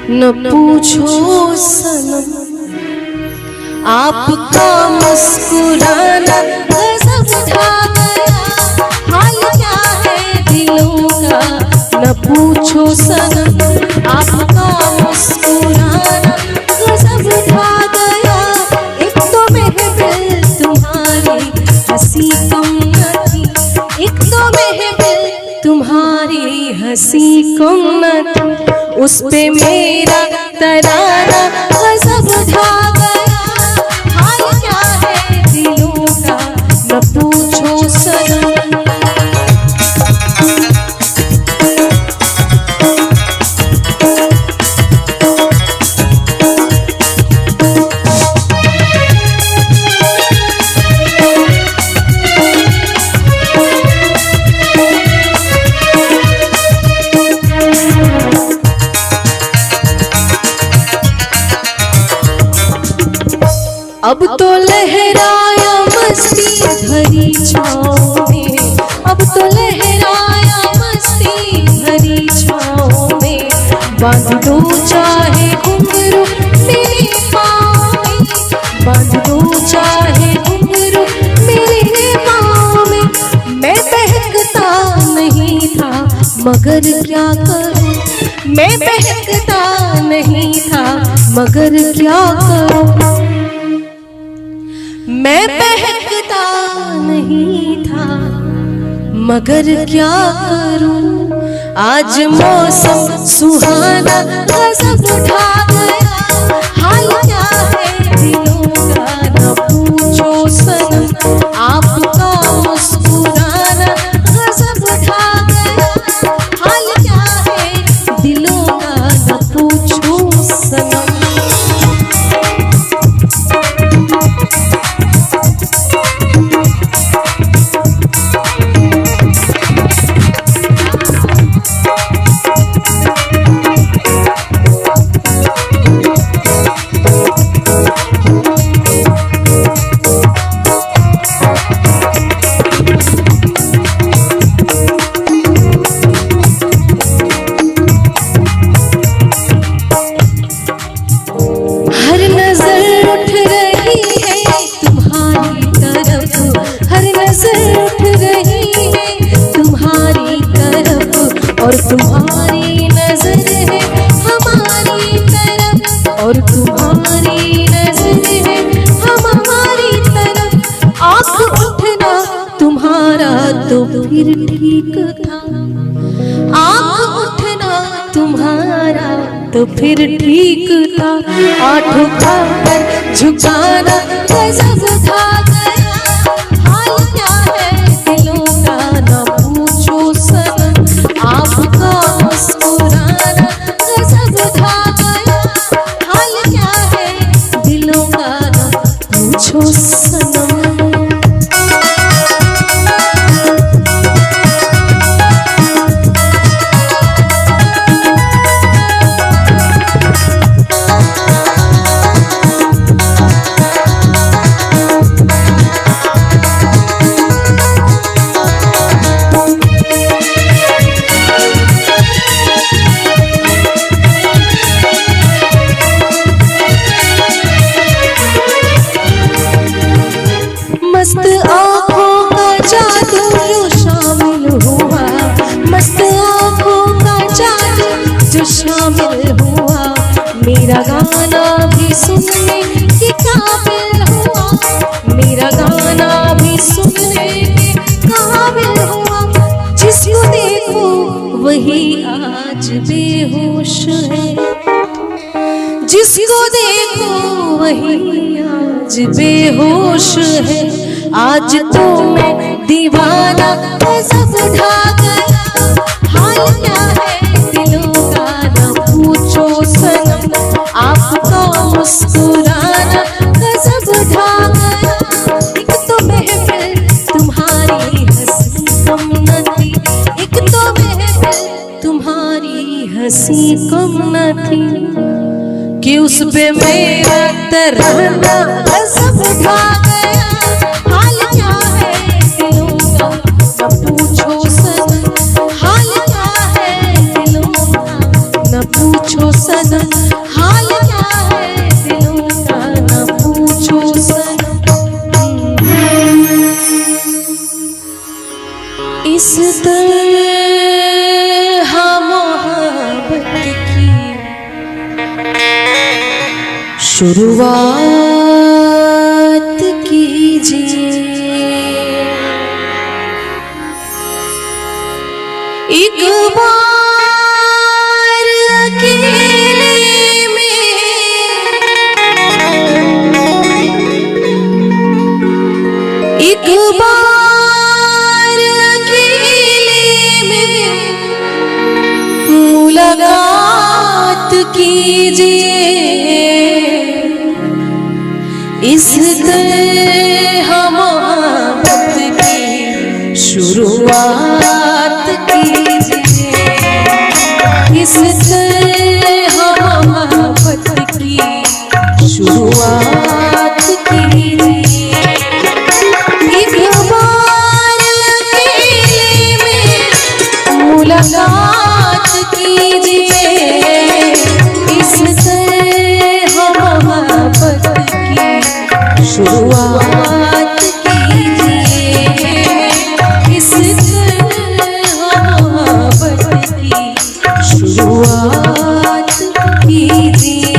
न पूछो सनम, आपका मुस्कुराना गजब ढा गया। हाल क्या है दिलों का न पूछो सनम, आपका मुस्कुराना गजब ढा गया। एक तो महफिल तुम्हारी हंसी कम न थी, एक तो महफिल तुम्हारी हंसी कम न थी, उस पे मेरा तराना गजब ढा गया। हाल क्या है दिलों का न पूछो सनम। अब तो लहराया मस्ती भरी छाँव में, अब तो लहराया मस्ती भरी छाँव में। बांध दो चाहे घुंघरू मेरे पाँव में, बांध दो चाहे घुंघरू मेरे पाँव में। मैं बहकता नहीं था मगर क्या करूं, मैं बहकता नहीं था मगर क्या करूं। मैं बहकता नहीं था मगर क्या करूं। आज मौसम सुहाना गजब ढा गया। हाल क्या है दिलों का न पूछो सनम, आपका मुस्कुराना गजब ढा गया। हाल क्या है दिलों का न पूछो सनम। और तुम्हारी नजर है हमारी तरफ, और तुम्हारी नजर है हमारी तरफ। आँख उठना तुम्हारा तो फिर ठीक था, आँख उठना तुम्हारा तो फिर ठीक था। आँख उठाकर झुकाना गजब ढा गया। हाल क्या है दिलों का न पूछो सनम, आपका मुस्कुराना गजब ढा गया। हाल क्या है दिलों का न पूछो सनम। मस्त आँखों का जादू जो शामिल हुआ, मस्त आँखों का जादू जो शामिल हुआ। मेरा गाना भी सुनने के काबिल हुआ, मेरा गाना भी सुनने के काबिल हुआ। जिसको देखो वही आज बेहोश है, जिसको देखो वही आज बेहोश है। आज तो मैं दीवाना गजब ढा गया। हाल क्या है दिलों का न पूछो सनम, आपका मुस्कुराना गजब ढा गया। एक तो महफिल तुम्हारी हंसी कम न थी, एक तो महफिल तुम्हारी हंसी कम न थी, कि उस पे मेरा तराना गजब ढा गया। हाल क्या है दिलों का न पूछो सनम, हाल क्या है दिलों का न पूछो सनम। तरह मोहब्बत की शुरुआत कीजिए। एक बार अकेले में एक बार अकेले में मुलाकात कीजिए। इस तरह मोहब्बत की शुरुआत कीजिए। इस तरह मोहब्बत की शुरुआत कीजिए। एक बार अकेले में मुलाकात कीजिए। इस तरह मोहब्बत की शुरुआत कीजिए। इस तरह मोहब्बत की शुरुआत कीजिए।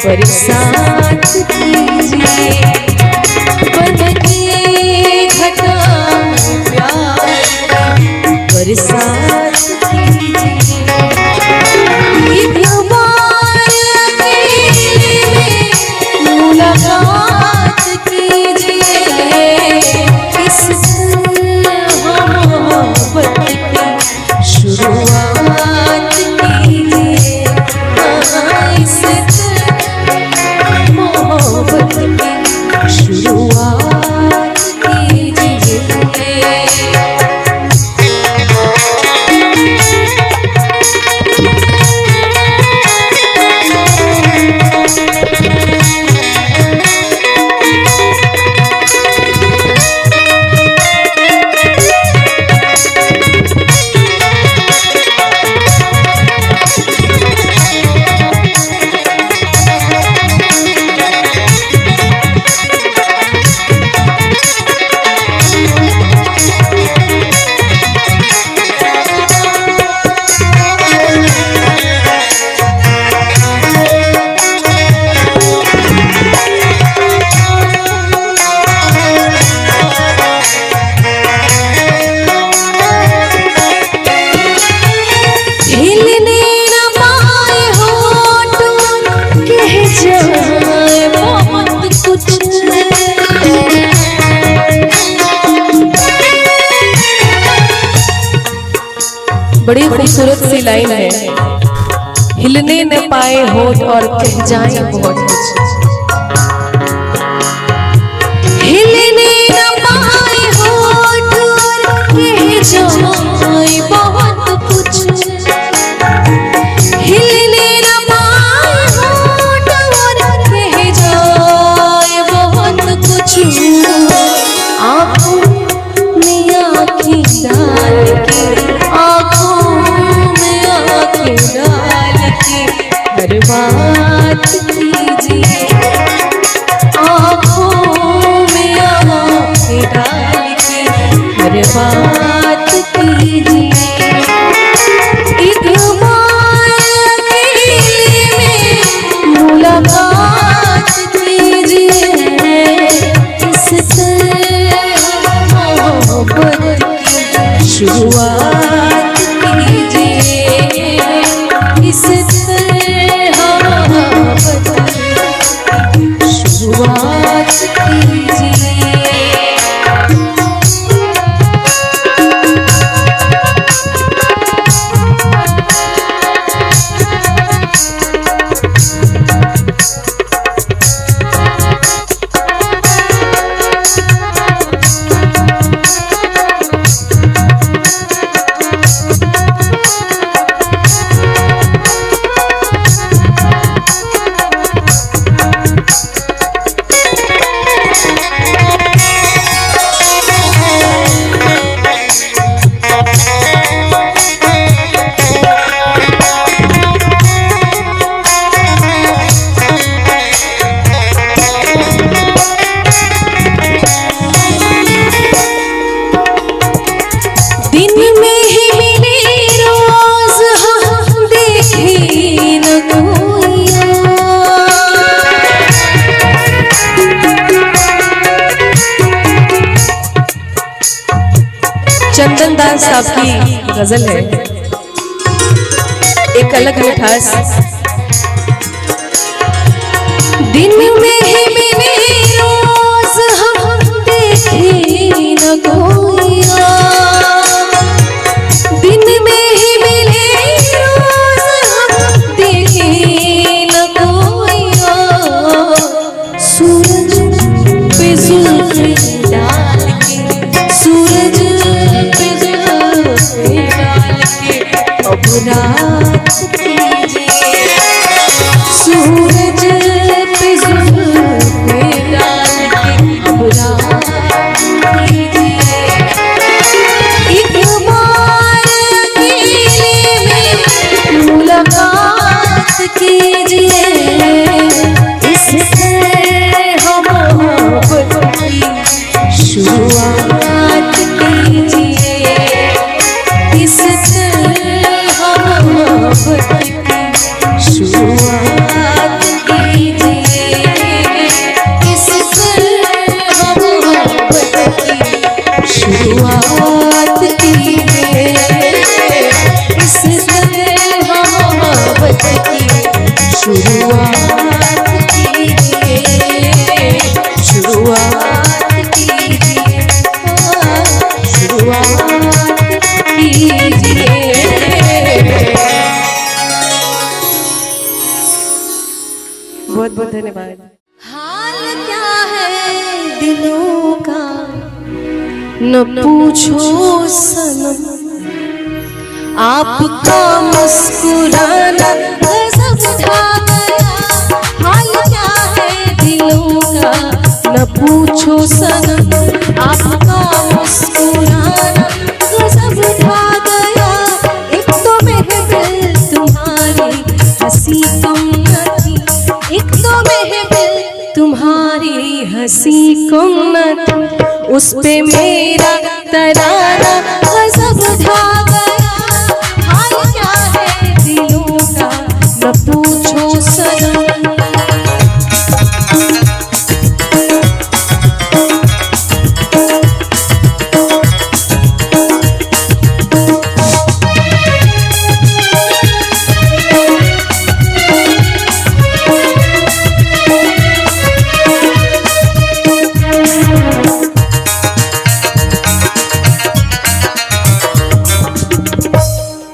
बरसात कीजिए। बन के घटा प्यार बरसात कीजिए। एक बार अकेले में मुलाकात कीजिए। इस तरह मोहब्बत की शुरुआत कीजिए। इस मोहब्बत की शुरुआत कीजिए। बड़ी खूबसूरत सी लाइन है। हिलने न पाए होठ और कह जाए बहुत कुछ। हिलने न पाए होठ और कह जाए बहुत कुछ। हिलने न पाए होठ और कह जाए बहुत कुछ। आँखों में आँखें डाल के आँखों इस शुरुआत कीजिए। चंदन दास साहब की गजल है, एक अलग मिठास। दिन में ही मिले रोज हम देखे न कोइया, दिन में ही मिले रोज हम देखे न कोइया। सूरज पे जुल्फ डाल के, सूरज अब रात कीजिए, सूरज पे जुल्फ डाल के अब रात कीजिए। एक बार अकेले में मुलाकात कीजिए, इससे हम मोहब्बत की शुरुआत कीजिए, इससे शुरुआत कीजिए, इससे हम मोहब्बत की शुरुआत कीजिए, इससे हम मोहब्बत की शुरुआत कीजिए, शुरुआत कीजिए, शुरुआत कीजिए। बहुत बहुत धन्यवाद। हाल क्या है दिलों का न पूछो सनम, आपका मुस्कुराना गजब ढा गया। हाल क्या है दिलों का न पूछो सनम, आपका मुस्कुराना गजब ढा गया। एक तो महफिल तुम्हारी हंसी कम न थी, एक तो महफिल तुम्हारी हंसी कम न थी, उस पे मेरा तराना गजब ढा गया। हाल क्या है दिलों का न पूछो सनम।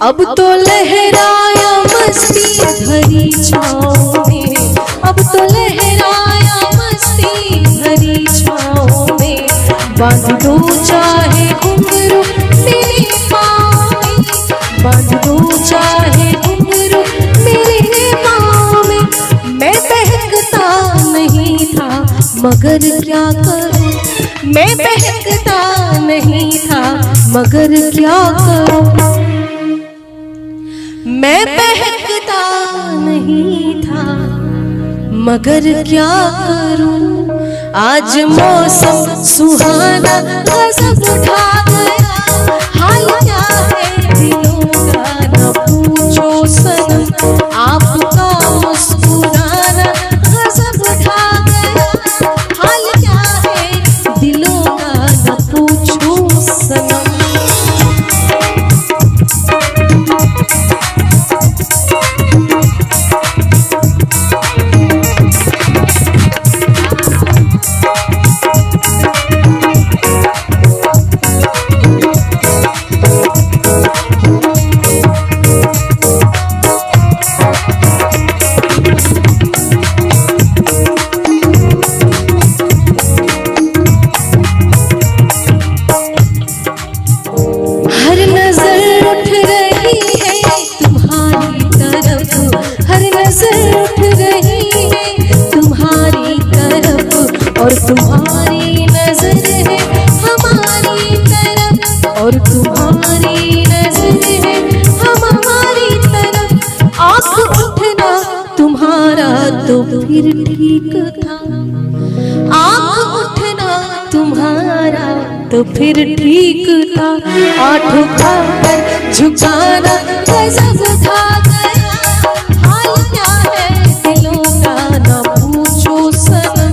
अब तो लहराया मस्ती भरी छाँव में, अब तो लहराया मस्ती भरी छाँव में। बांध दो चाहे घुंघरू मेरे पाँव में, बांध दो चाहे घुंघरू मेरे पाँव में। मैं बहकता नहीं था मगर क्या करूँ, मैं बहकता नहीं था मगर क्या करूँ, मैं बहकता नहीं था मगर क्या करूं। आज मौसम सुहाना गजब ढा गया। हाल क्या है दिलों का न पूछो सनम, आपका मुस्कुराना गजब ढा गया। हाल क्या है दिलों का न पूछो सनम। फिर ठीक था, आँख उठना तुम्हारा तो फिर ठीक था, आठ उठाकर झुकाना गजब था गया। हाल क्या है दिलों का ना पूछो सनम,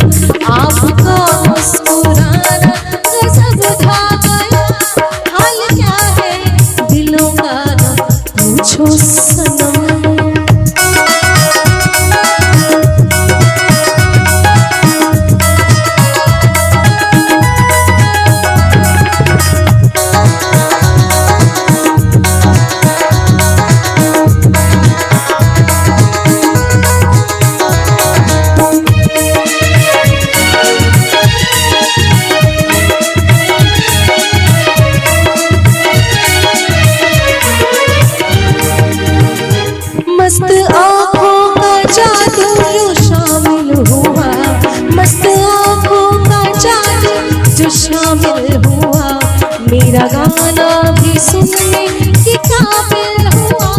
आपका मुस्कुराना गजब था गया। हाल क्या है दिलों का ना पूछो सनम। मस्त आँखों का जादू जो शामिल हुआ, मस्त आँखों का जादू जो शामिल हुआ, मेरा गाना भी सुनने के काबिल हुआ,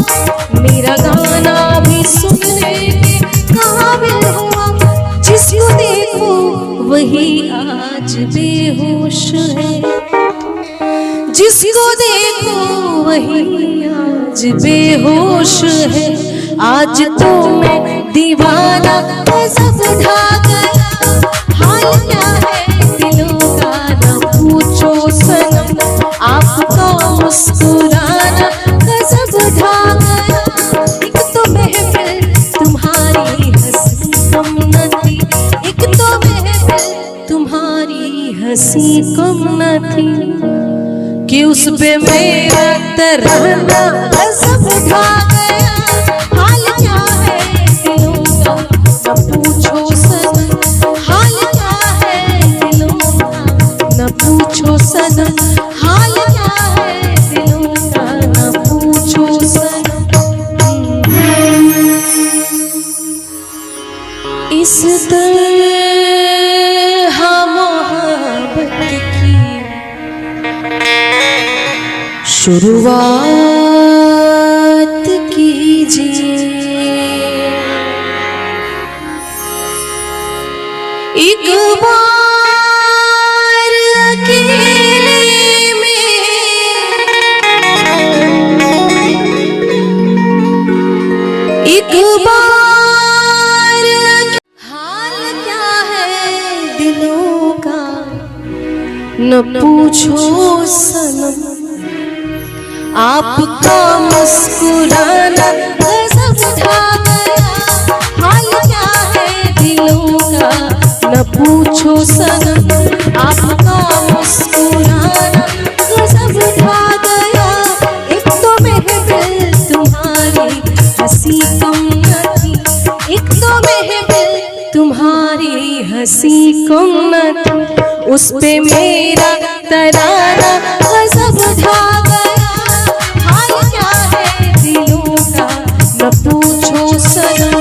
मेरा गाना भी सुनने के काबिल हुआ। जिसको देखो वही आज बेहोश है, जिसको देखो वही आज बेहोश है। आज तो मैं दीवाना गजब ढा गया। हाल क्या है दिलों का ना पूछो सनम, आपका मुस्कुराना गजब ढा गया। एक तो महफिल तुम्हारी हंसी कम न थी, एक तो महफिल तुम्हारी हंसी कम न थी, कि उस पे मेरा तराना गजब ढा गया। हाल क्या है दिलों का न पूछो सनम, हाल क्या है दिलों का न पूछो सनम, हाल क्या है दिलों का न पूछो सनम। इस तरह मोहब्बत की शुरुआत कीजिए, एक बार अकेले में, एक बार। हाल क्या है दिलों का न पूछो सनम, आपका मुस्कुराना गजब ढा गया। हाल क्या है दिलों का न पूछो सनम, आपका मुस्कुराना गजब ढा गया। एक तो महफिल तुम्हारी हंसी कम न थी, एक तो महफिल तुम्हारी हंसी कम न थी, उस पे मेरा तराना गजब ढा गया। हाल क्या है दिलों का न पूछो सनम।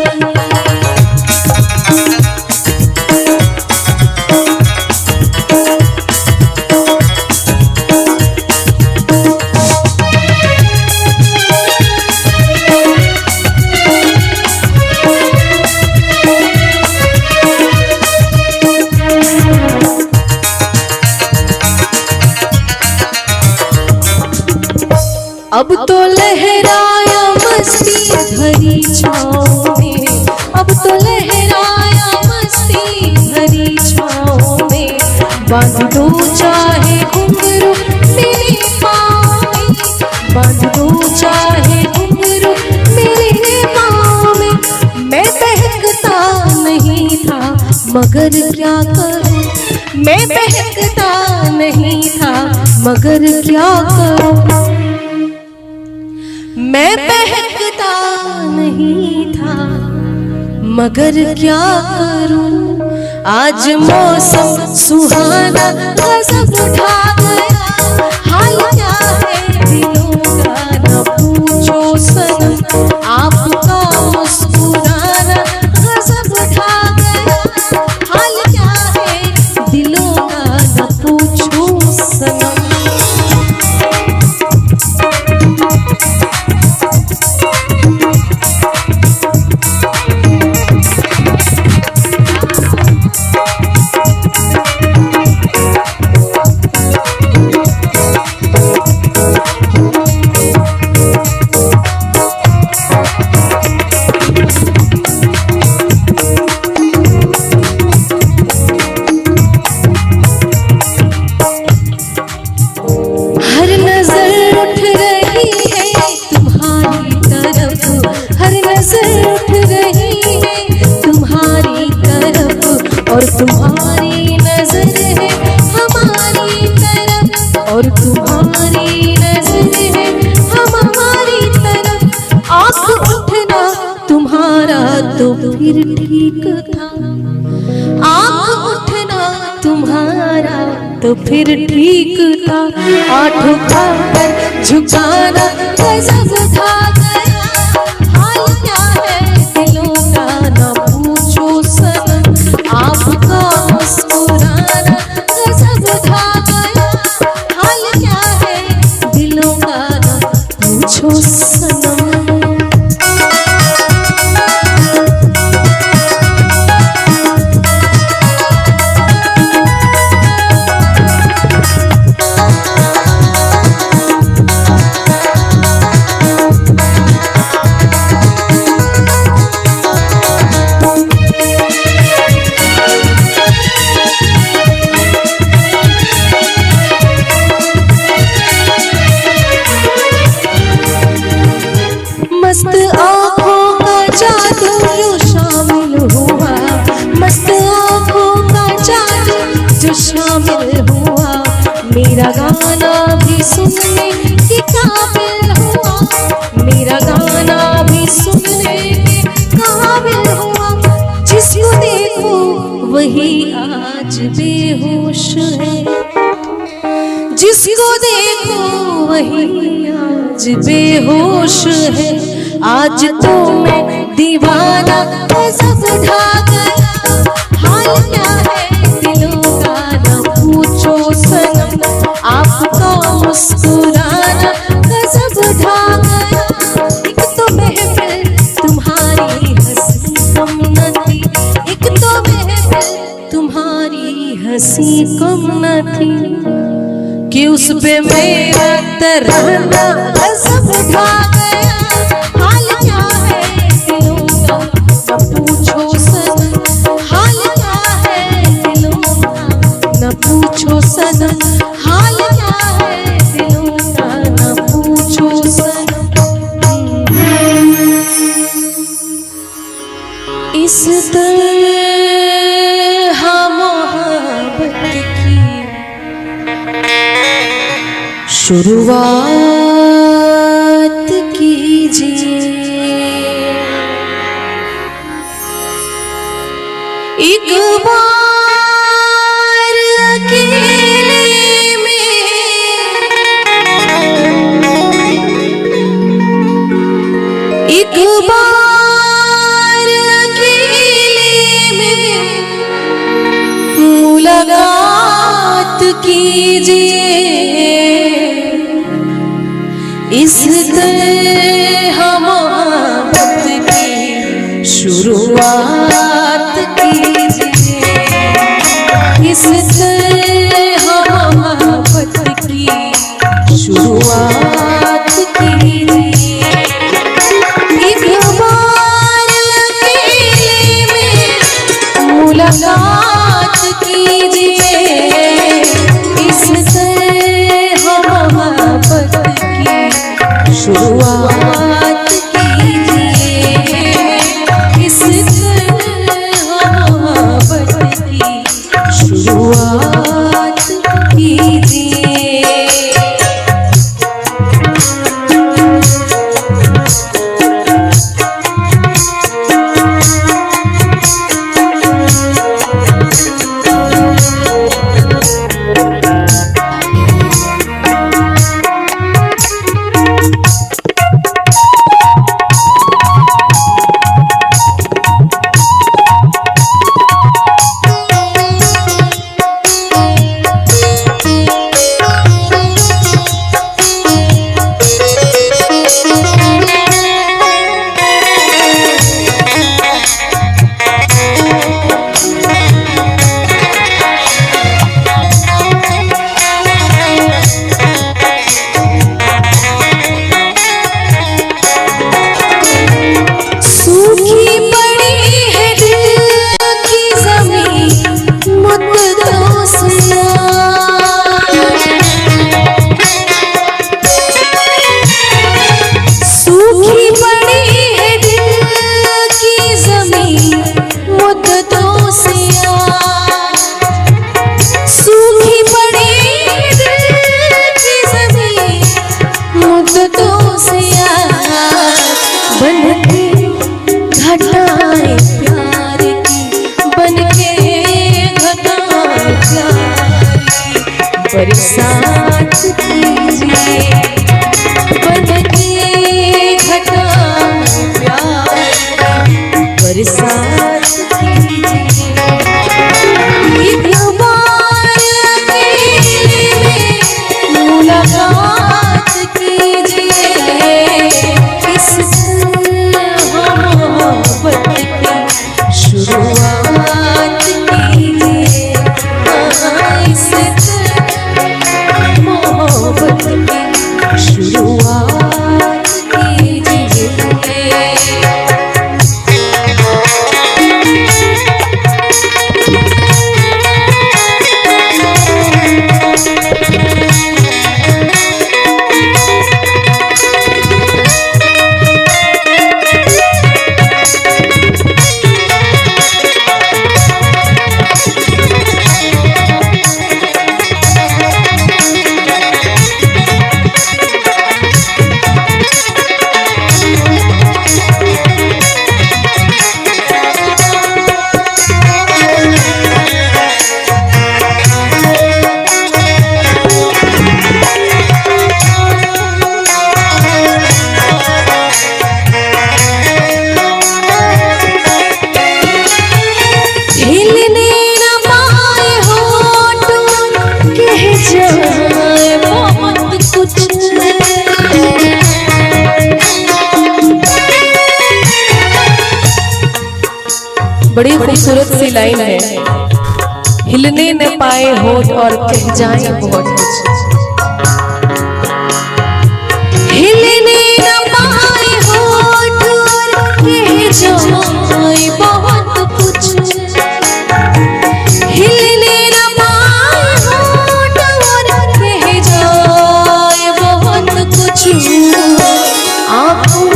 अब तो लहराया मस्ती भरी छाँव में, अब तो लहराया मस्ती भरी छाँव में, बांध दो चाहे घुंघरू मेरे पाँव में, बांध दो चाहे घुंघरू मेरे पाँव में। मैं बहकता नहीं था मगर क्या करूं, मैं बहकता नहीं था मगर क्या करूं, मैं बहकता नहीं था मगर क्या करूं। आज मौसम सुहाना गजब ढा गया। हाल क्या है दिलों का न पूछो सनम, आपका मुस्कुराना गजब ढा गया। हाल क्या है दिलों का न पूछो सनम। आँख उठना तुम्हारा तो फिर ठीक था, आँख उठना तुम्हारा तो फिर ठीक था। आँखों खाकर झुकाना गजब था गया, हाल क्या है दिलों का ना पूछो सनम। आपका मुस्कुराना गजब था गया, हाल क्या है दिलों का ना पूछो सनम। मस्त आँखों का जादू जो शामिल हुआ, मस्त आँखों का जादू जो शामिल हुआ। मेरा गाना भी सुनने के काबिल हुआ, मेरा गाना भी सुनने के काबिल हुआ। जिसको देखो वही आज बेहोश है, जिसको देखो वही आज बेहोश है। आज तो मैं दीवाना गजब ढा गया, हाल क्या है दिलों का ना पूछो सनम। आपका मुस्कुराना गजब ढा गया, एक तो महफिल तुम्हारी हंसी कम न थी, एक तो महफिल तुम्हारी हंसी कम न थी, कि उस पे मेरा तराना गजब ढा गया। हाल क्या है दिलों का न पूछो सनम, हाल क्या है दिलों का न पूछो सनम, हाल क्या है दिलों का न पूछो सनम। इस तरह मोहब्बत की शुरुआत कीजिए, एक बार अकेले में, एक बार अकेले में मुलाकात कीजिए। इस तरह मोहब्बत की शुरुआत कीजिए, इस तरह मोहब्बत की शुरुआत कीजिए। एक बार अकेले में मुलाकात कीजिए, इस तरह मोहब्बत शुरुआत कीजिए, इस तरह मोहब्बत की शुरुआत कीजिए। बरसात कीजिए, बन के घटा प्यार बरसात कीजिए। मुलाकात कीजिए, इससे मोहब्बत की शुरुआत कीजिए, इससे मोहब्बत की शुरुआत कीजिए। बड़ी खूबसूरत सी लाइन है, हिलने न पाए होठ और कह जाए बहुत कुछ। हिलने न पाए होठ और कह जाए बहुत कुछ, हिलने न पाए होठ और कह जाए बहुत कुछ। आँखों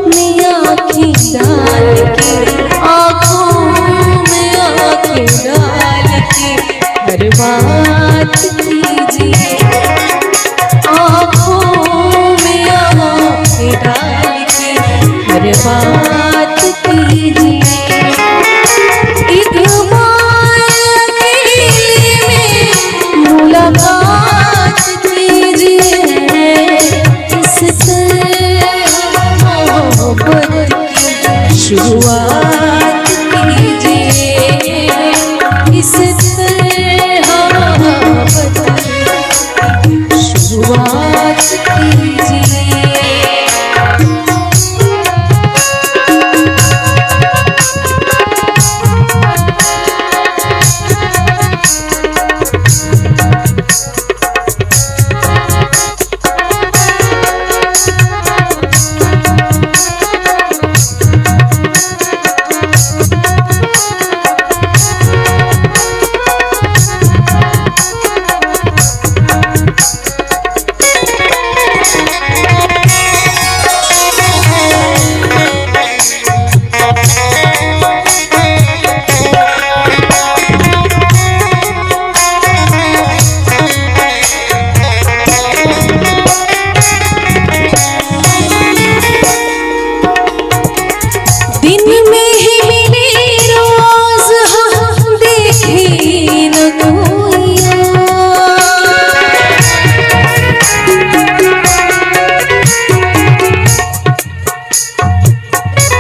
में आँखें डाल के, आँखों में आँखें डाल के हर बात कीजिए, आँखों में आँखें डाल के हर बात कीजिए। एक बार में मुलाकात कीजिए, इससे मोहब्बत की शुरुआत कीजिए, इससे मोहब्बत की शुरुआत कीजिए।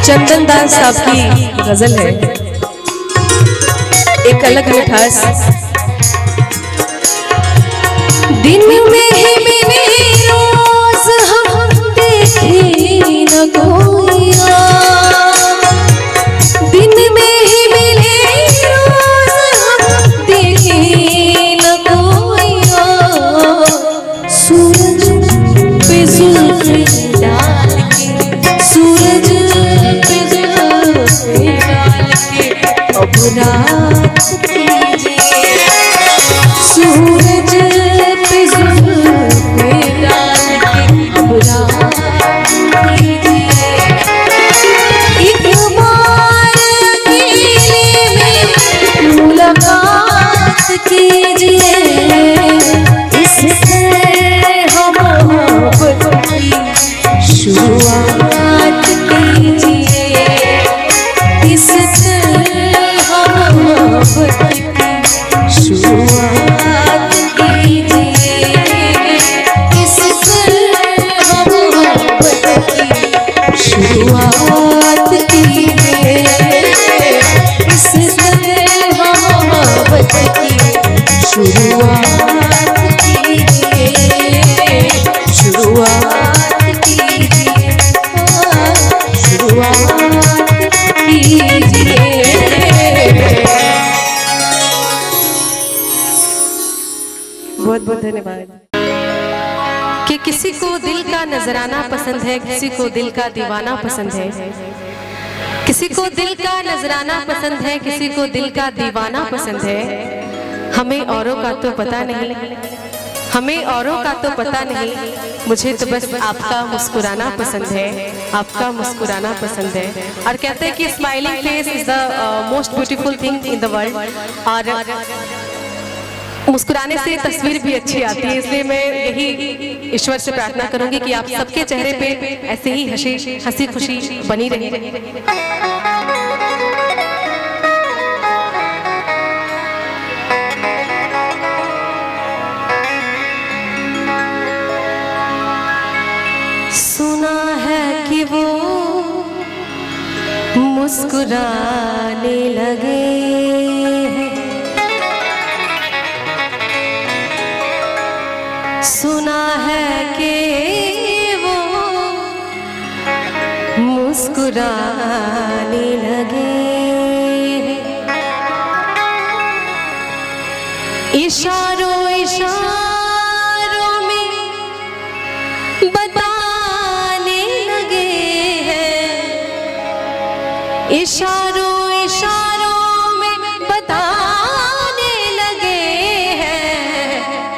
चंदन दास साहब की गजल है, एक अलग मिठास। दिन में ही मिले रोज हम देखे न कोइया, दिन में ही मिले रोज हम देखे न कोइया। सूरज पे जुल्फ़े डाल के, सूरज अब रात कीजिए, सूरज पे जुल्फ़े डाल के अब रात कीजिए। शुरुआत कीजिए, इस तरह मोहब्बत की शुरुआत कीजिए, शुरुआत कीजिए, शुरुआत कीजिए। बहुत बहुत धन्यवाद। कि किसी को दिल का नजराना पसंद है, किसी को दिल का दीवाना पसंद है, किसी को दिल का नजराना पसंद है, किसी को दिल का दीवाना पसंद है। हमें औरों का तो पता नहीं, हमें औरों का तो पता नहीं, मुझे तो बस आपका मुस्कुराना पसंद है, आपका मुस्कुराना पसंद है। और कहते हैं कि smiling face is the most beautiful thing in the world. और मुस्कुराने से तस्वीर भी अच्छी आती है, इसलिए मैं यही ईश्वर से प्रार्थना करूंगी कि आप सबके चेहरे पे ऐसे ही हंसी खुशी बनी रहे। सुना है कि वो मुस्कुराने लगे, सुना है कि वो मुस्कुराने लगे, इशारों इशारों में बताने लगे हैं, इशारों इशारों में बताने लगे हैं।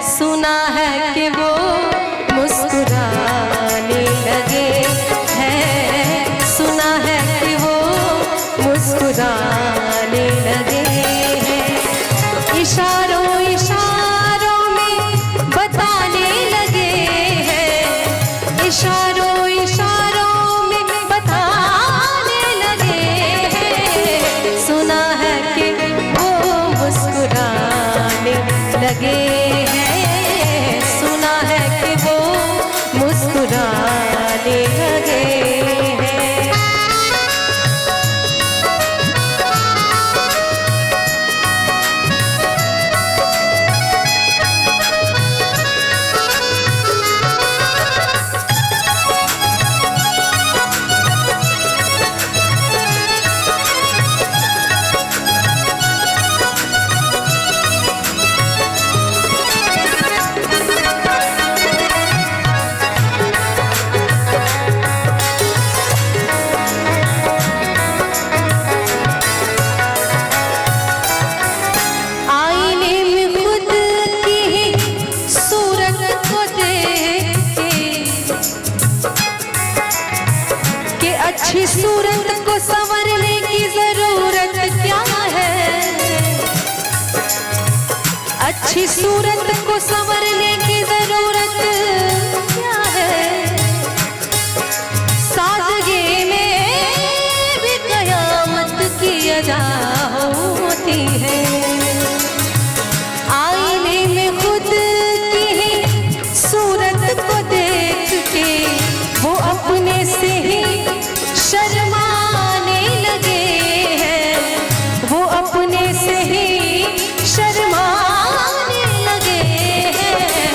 सुना है कि वो मुस्कुराने लगे हैं, सुना है कि वो मुस्कुराने लगे हैं, इशारों इशारों में बताने लगे हैं, इशारों इशारों में बताने लगे हैं। सुना है कि वो मुस्कुराने लगे हैं, सुना है कि वो मुस्कुराने लगे हैं। अच्छी सूरत को संवरने की जरूरत क्या है, अच्छी सूरत को संवरने की जरूरत क्या है, सादगी में भी कयामत की अदा होती है। आईने में खुद की ही सूरत को देख के वो अपने से ही शर्माने लगे हैं, वो अपने से ही शर्माने लगे हैं।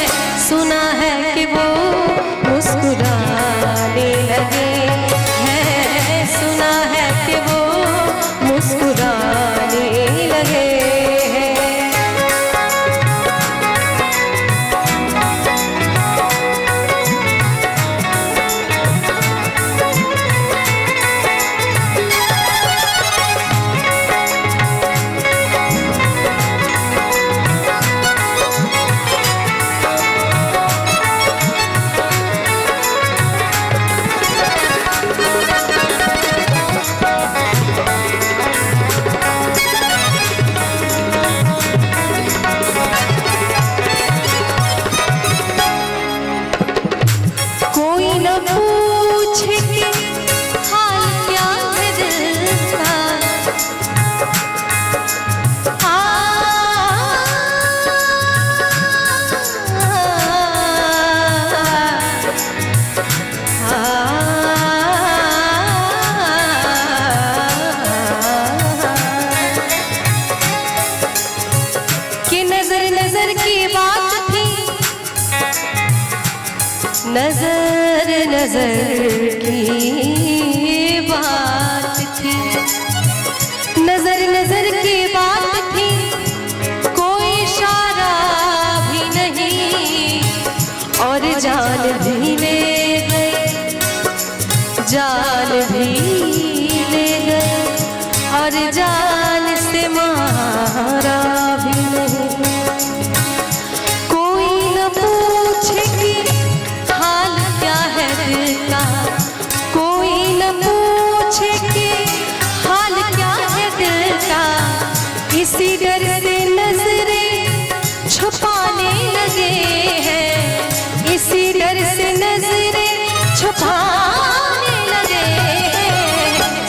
नजर की बात थी, नजर नजर की बात थी, कोई इशारा भी नहीं, और जान भी ले गए, जान भी ले गए, और जान से मारा भी नहीं। कोई न पूछे कि हाल क्या है दिल का, कोई न पूछे कि हाल क्या है दिल का, इसी डर से नजरें छुपाने लगे हैं, इसी डर से नजरें छुपाने लगे हैं।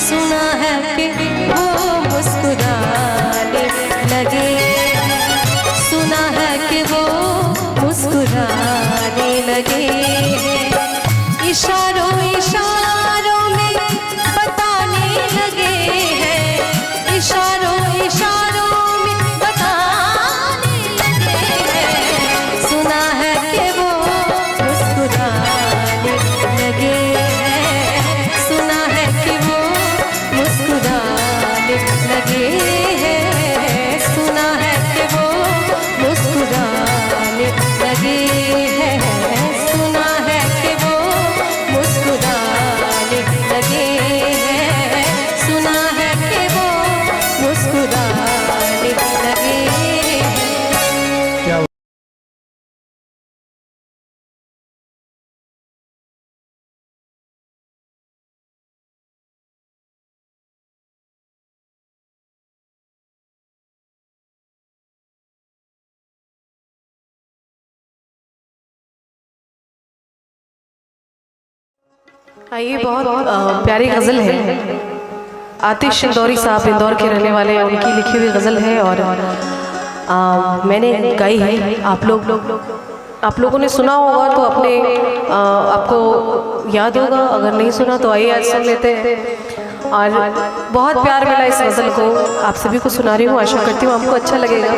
सुना है कि वो मुस्कुराने लगे, सुना है कि वो मुस्कुराने लगे हैं, इशारों इशारों में बताने लगे हैं, इशारों इशारों में बताने लगे हैं। सुना है कि वो मुस्कुराने लगे हैं, सुना है कि वो मुस्कुराने लगे हैं, सुना है कि वो मुस्कुराने लगे हैं, सुना है कि वो मुस्कुराने लगे हैं, सुना है कि वो मुस्कुराने लगे हैं। क्या ये बहुत प्यारी गज़ल है। आतिश इंदौरी साहब इंदौर के रहने वाले हैं, उनकी लिखी हुई गज़ल है और मैंने गाई है। आप लोगों ने सुना होगा तो अपने आपको याद होगा, अगर नहीं सुना तो आइए आज सुन लेते हैं। और बहुत प्यार मिला इस गज़ल को, आप सभी को सुना रही हूँ, आशा करती हूँ आपको अच्छा लगेगा।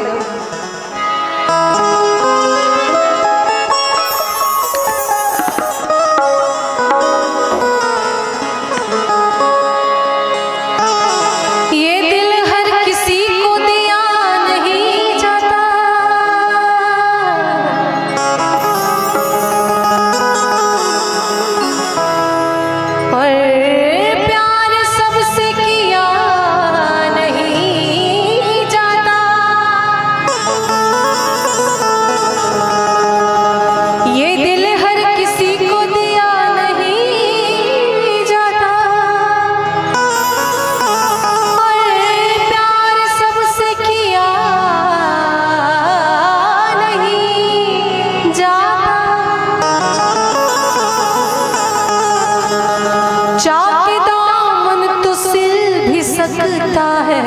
सकता है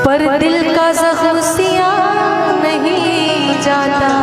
पर दिल का ज़ख्म सिया नहीं जाता।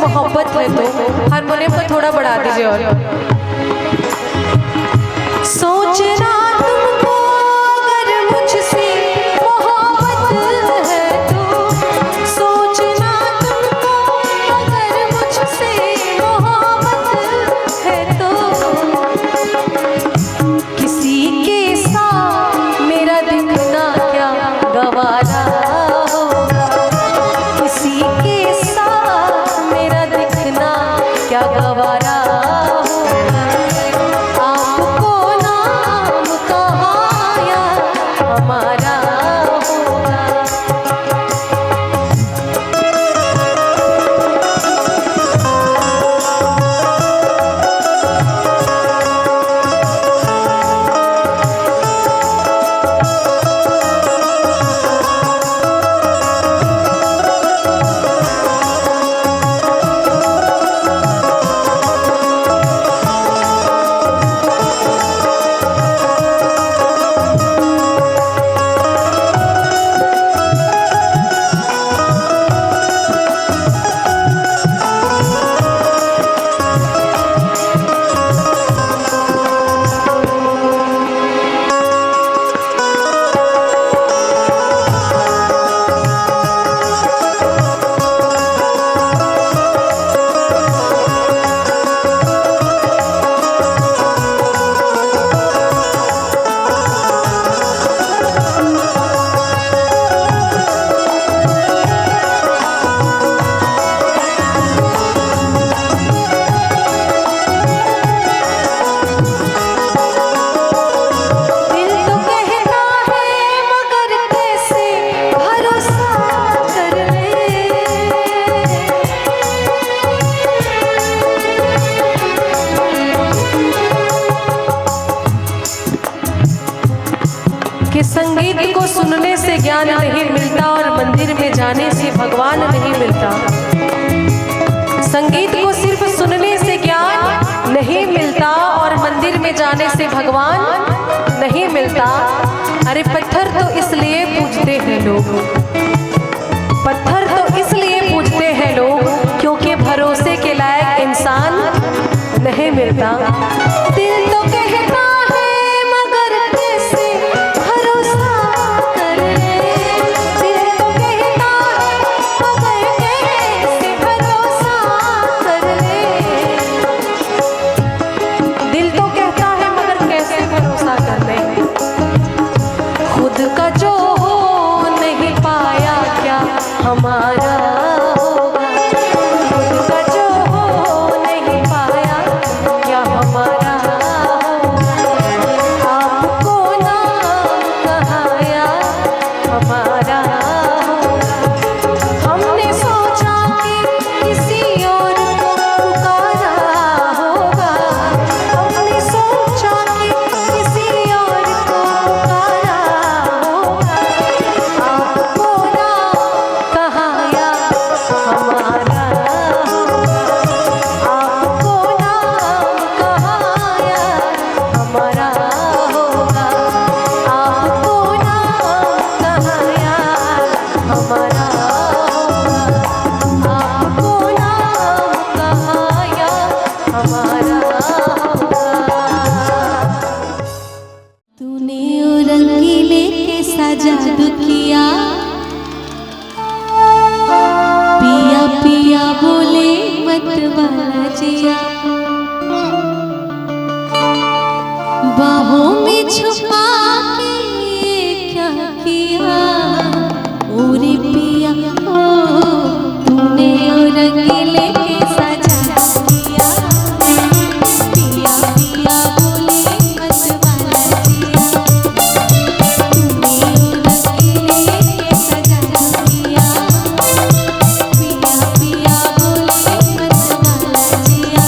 मोहब्बत है तो हारमोनियम को थोड़ा बढ़ा दीजिए। और सोचना तुमको अगर मुझसे मोहब्बत है तो, सोचना तुमको अगर मुझसे मोहब्बत है तो, किसी के साथ मेरा दिखना क्या गवारा होगा, किसी के साथ मेरा दिखना क्या गवारा होगा, आपको नाम कहाया हमारा होगा। कि संगीत को सुनने से ज्ञान नहीं मिलता और मंदिर में जाने से भगवान नहीं मिलता। संगीत को सिर्फ सुनने से ज्ञान नहीं मिलता और मंदिर में जाने से भगवान नहीं मिलता। अरे पत्थर तो इसलिए पूजते हैं लोग, पत्थर तो इसलिए पूजते हैं लोग क्योंकि भरोसे के लायक इंसान नहीं मिलता। दिल तो कहता है मगर कैसे भरोसा करे, दिल तो कहता है मगर कैसे भरोसा करे, दिल तो कहता है मगर कैसे भरोसा कर ले। खुद का जो हो नहीं पाया क्या हमारा होगा, खुद का जो हो नहीं पाया क्या हमारा होगा, आपको नाम कहाया हमारा होगा। हमने सोचा कि किसी और को पुकारा होगा, हमने सोचा कि किसी और को पुकारा होगा, आपको नाम कहाया हमारा होगा, आपको नाम कहाया हमारा होगा, आपको नाम कहाया हमारा होगा, आपको नाम कहाया हमारा होगा। तूने ओ रंगीले के जादू किया, पिया पिया बोले मत वाला जिया, बाहों में छुपा के क्या किया, ओरे पिया ओ तूने ओ रंगीले के जादू किया, पिया पिया बोले मत वाला जिया, तूने ओ रंगीले के जादू किया, पिया पिया बोले मत वाला जिया।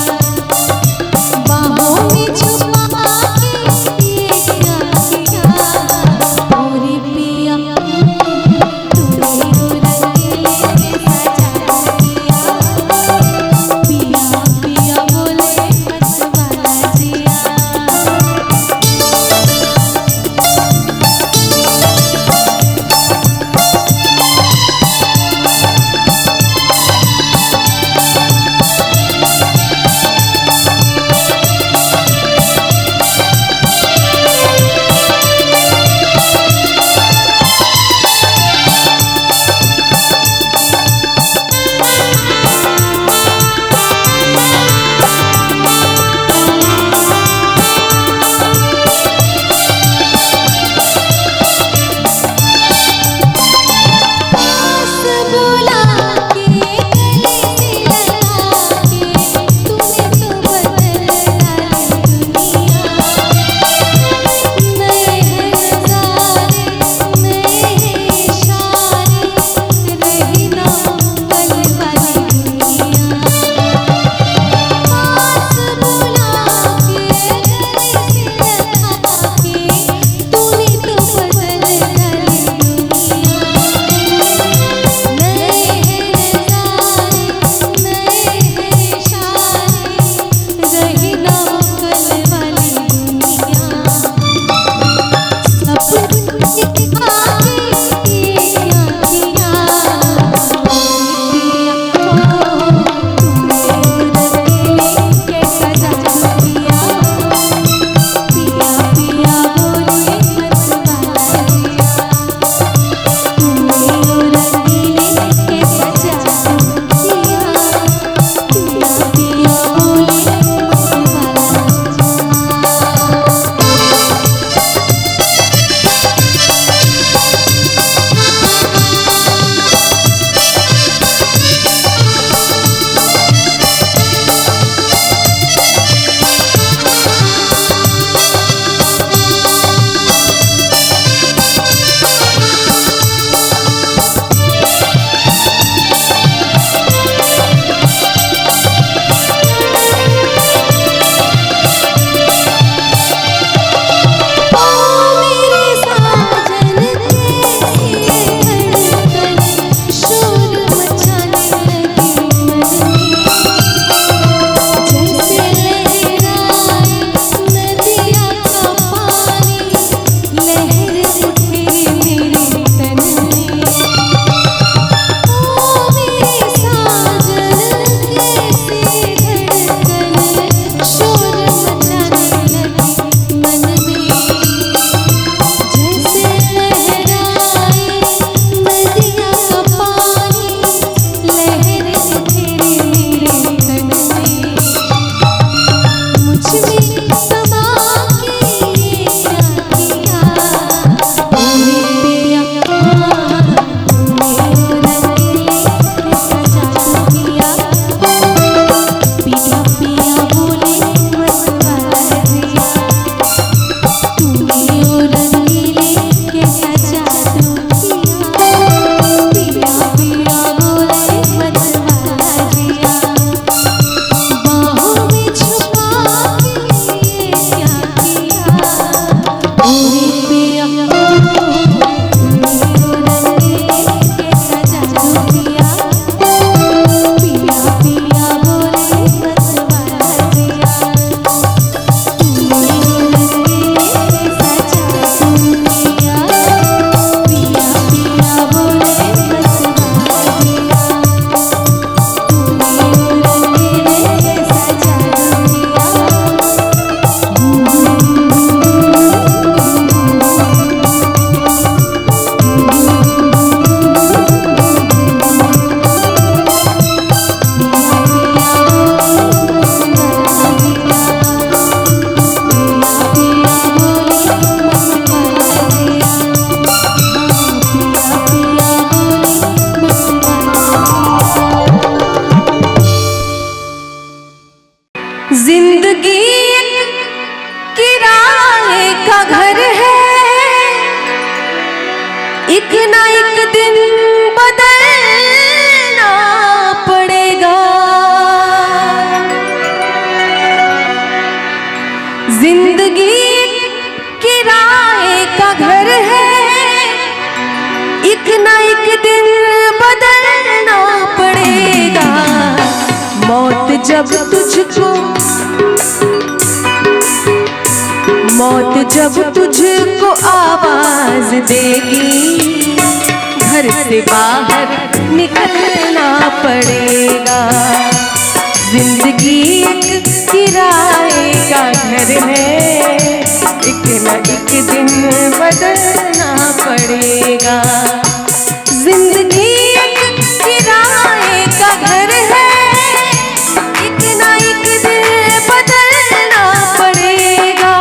जब तुझको मौत जब तुझको आवाज देगी, घर से बाहर निकलना पड़ेगा। जिंदगी एक किराए का घर है, एक न एक दिन बदलना पड़ेगा। जिंदगी एक किराए का घर है, एक न एक दिन बदलना पड़ेगा।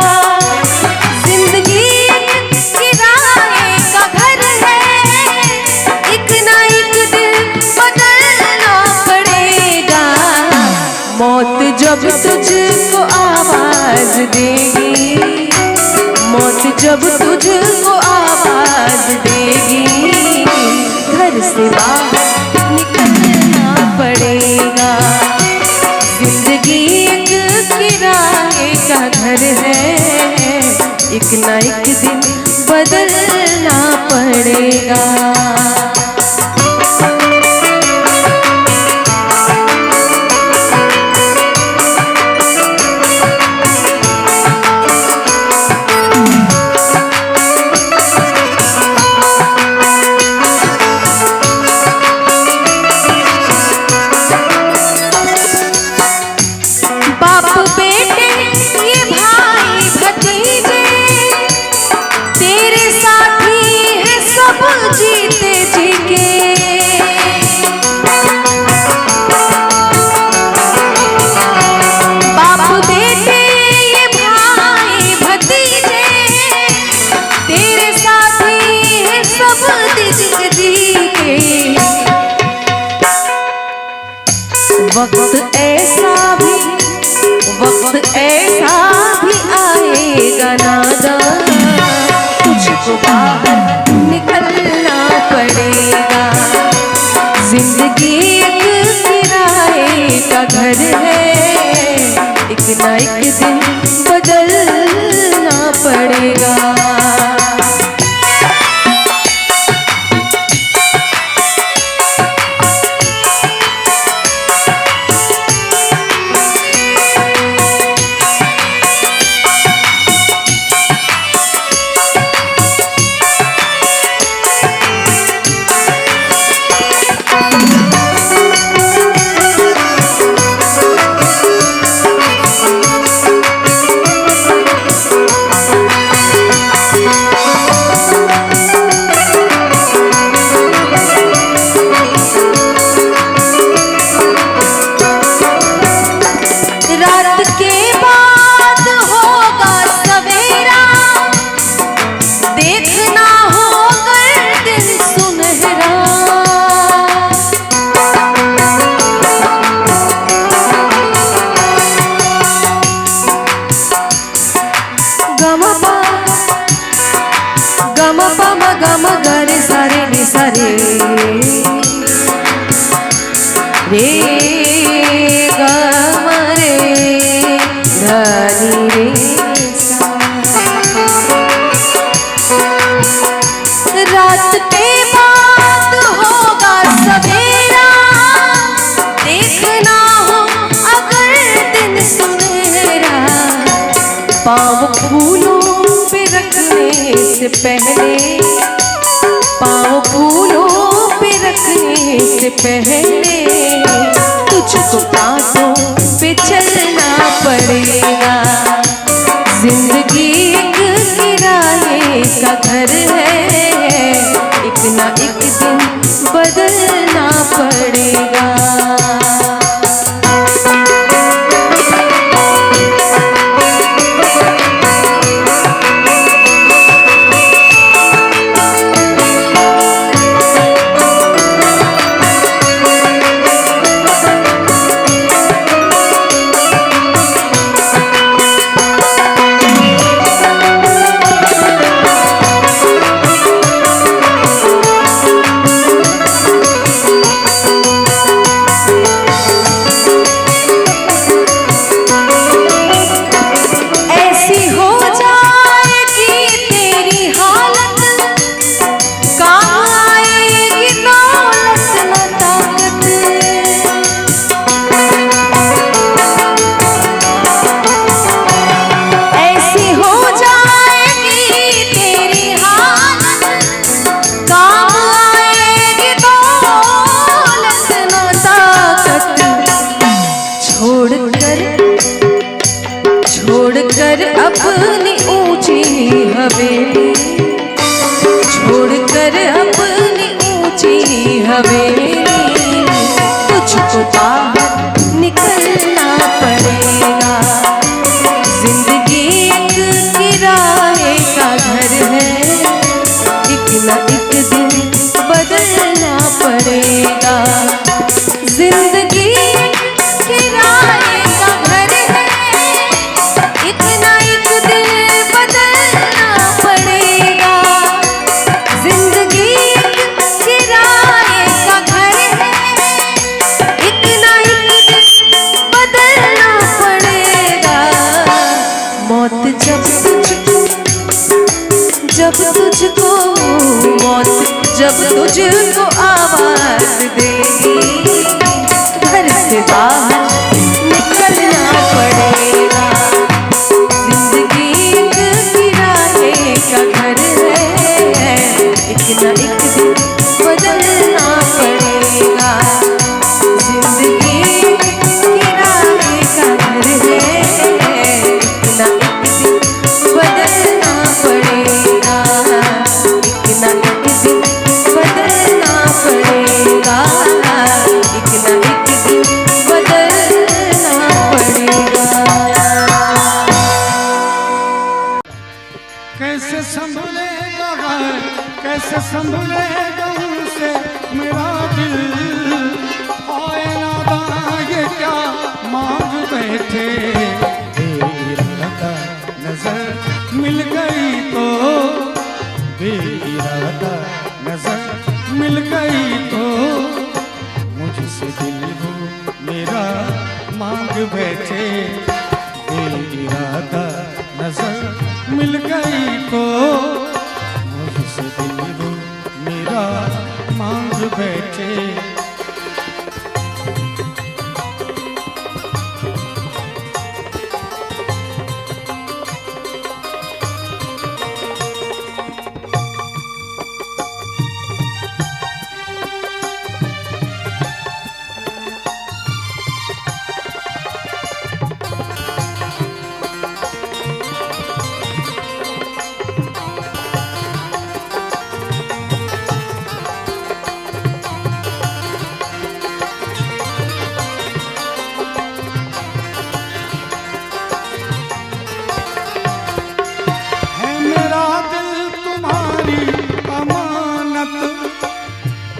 जिंदगी एक किराए का घर है, एक न एक दिन बदलना पड़ेगा। मौत जब तुझको आवाज देगी, मौत जब तुझको आवाज देगी, घर से बाहर निकलना पड़ेगा। जिंदगी एक किराए का घर है, एक न एक दिन बदलना पड़ेगा। वक्त ऐसा भी आएगा नादान, तुझको बाहर निकलना पड़ेगा। जिंदगी एक किराए का घर है, एक न एक दिन बदलना पड़ेगा। रे ग म रे धनी रे। रात के बाद होगा सवेरा, देखना हो अगर दिन सुनहरा। पाँव फूलों पे रखने से पहले, पाँव फूलों पे रखने से पहले, तुझको कांटों पे चलना पड़ेगा। जिंदगी एक किराए का घर है, एक ना एक दिन बदलना पड़ेगा। अपनी ऊंची हवेली, छोड़कर अपनी ऊंची हवेली, तुझको बाहर निकलना पड़ेगा। जिंदगी एक किराए का घर है, एक न एक दिन बदलना पड़ेगा। जिंदगी एक किराए का घर है, एक न एक दिन बदलना पड़ेगा। जिंदगी एक किराए का घर है, एक न एक दिन बदलना पड़ेगा। मौत जब तुझको आवाज देगी, घर से बाहर निकलना पड़ेगा। जिंदगी एक किराए का घर है, एक न एक दिन बदलना पड़ेगा। जिंदगी एक किराए का घर है, एक न एक दिन बदलना पड़ेगा। एक न एक दिन बदलना पड़ेगा, एक न एक दिन बदलना पड़ेगा। कैसे संभलेगा कैसे संभलेगा उनसे मेरा दिल, आए नादां ये क्या मांग बैठे। बेइरादा नजर मिल गई तो, बेइरादा नजर मिल गई तो, मुझसे दिल वो मेरा मांग बैठे। बेइरादा नजर मिल गई तो, मुझसे दिल वो मेरा मांग बैठे।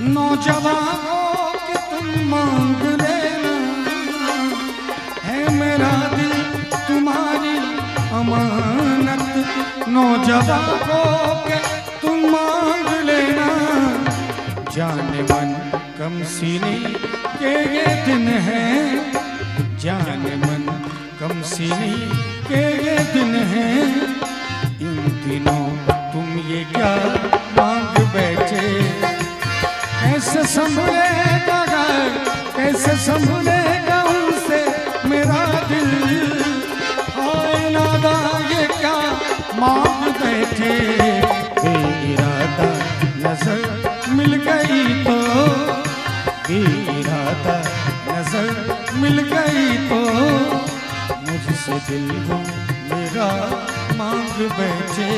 नौजवानों की तुम मांग लेना, है मेरा दिल तुम्हारी अमानत। नौजवानों के तुम मांग लेना, जाने मन कम सीने के ये दिन है, जाने मन कम सीने के ये दिन है। इन दिनों तुम ये क्या मांग बैठे। कैसे संभलेगा कैसे संभलेगा उनसे मेरा दिल, आए नादां ये क्या मांग बैठे। बेइरादा नजर मिल गई तो, बेइरादा नजर मिल गई तो, मुझसे दिल वो मेरा मांग बैठे।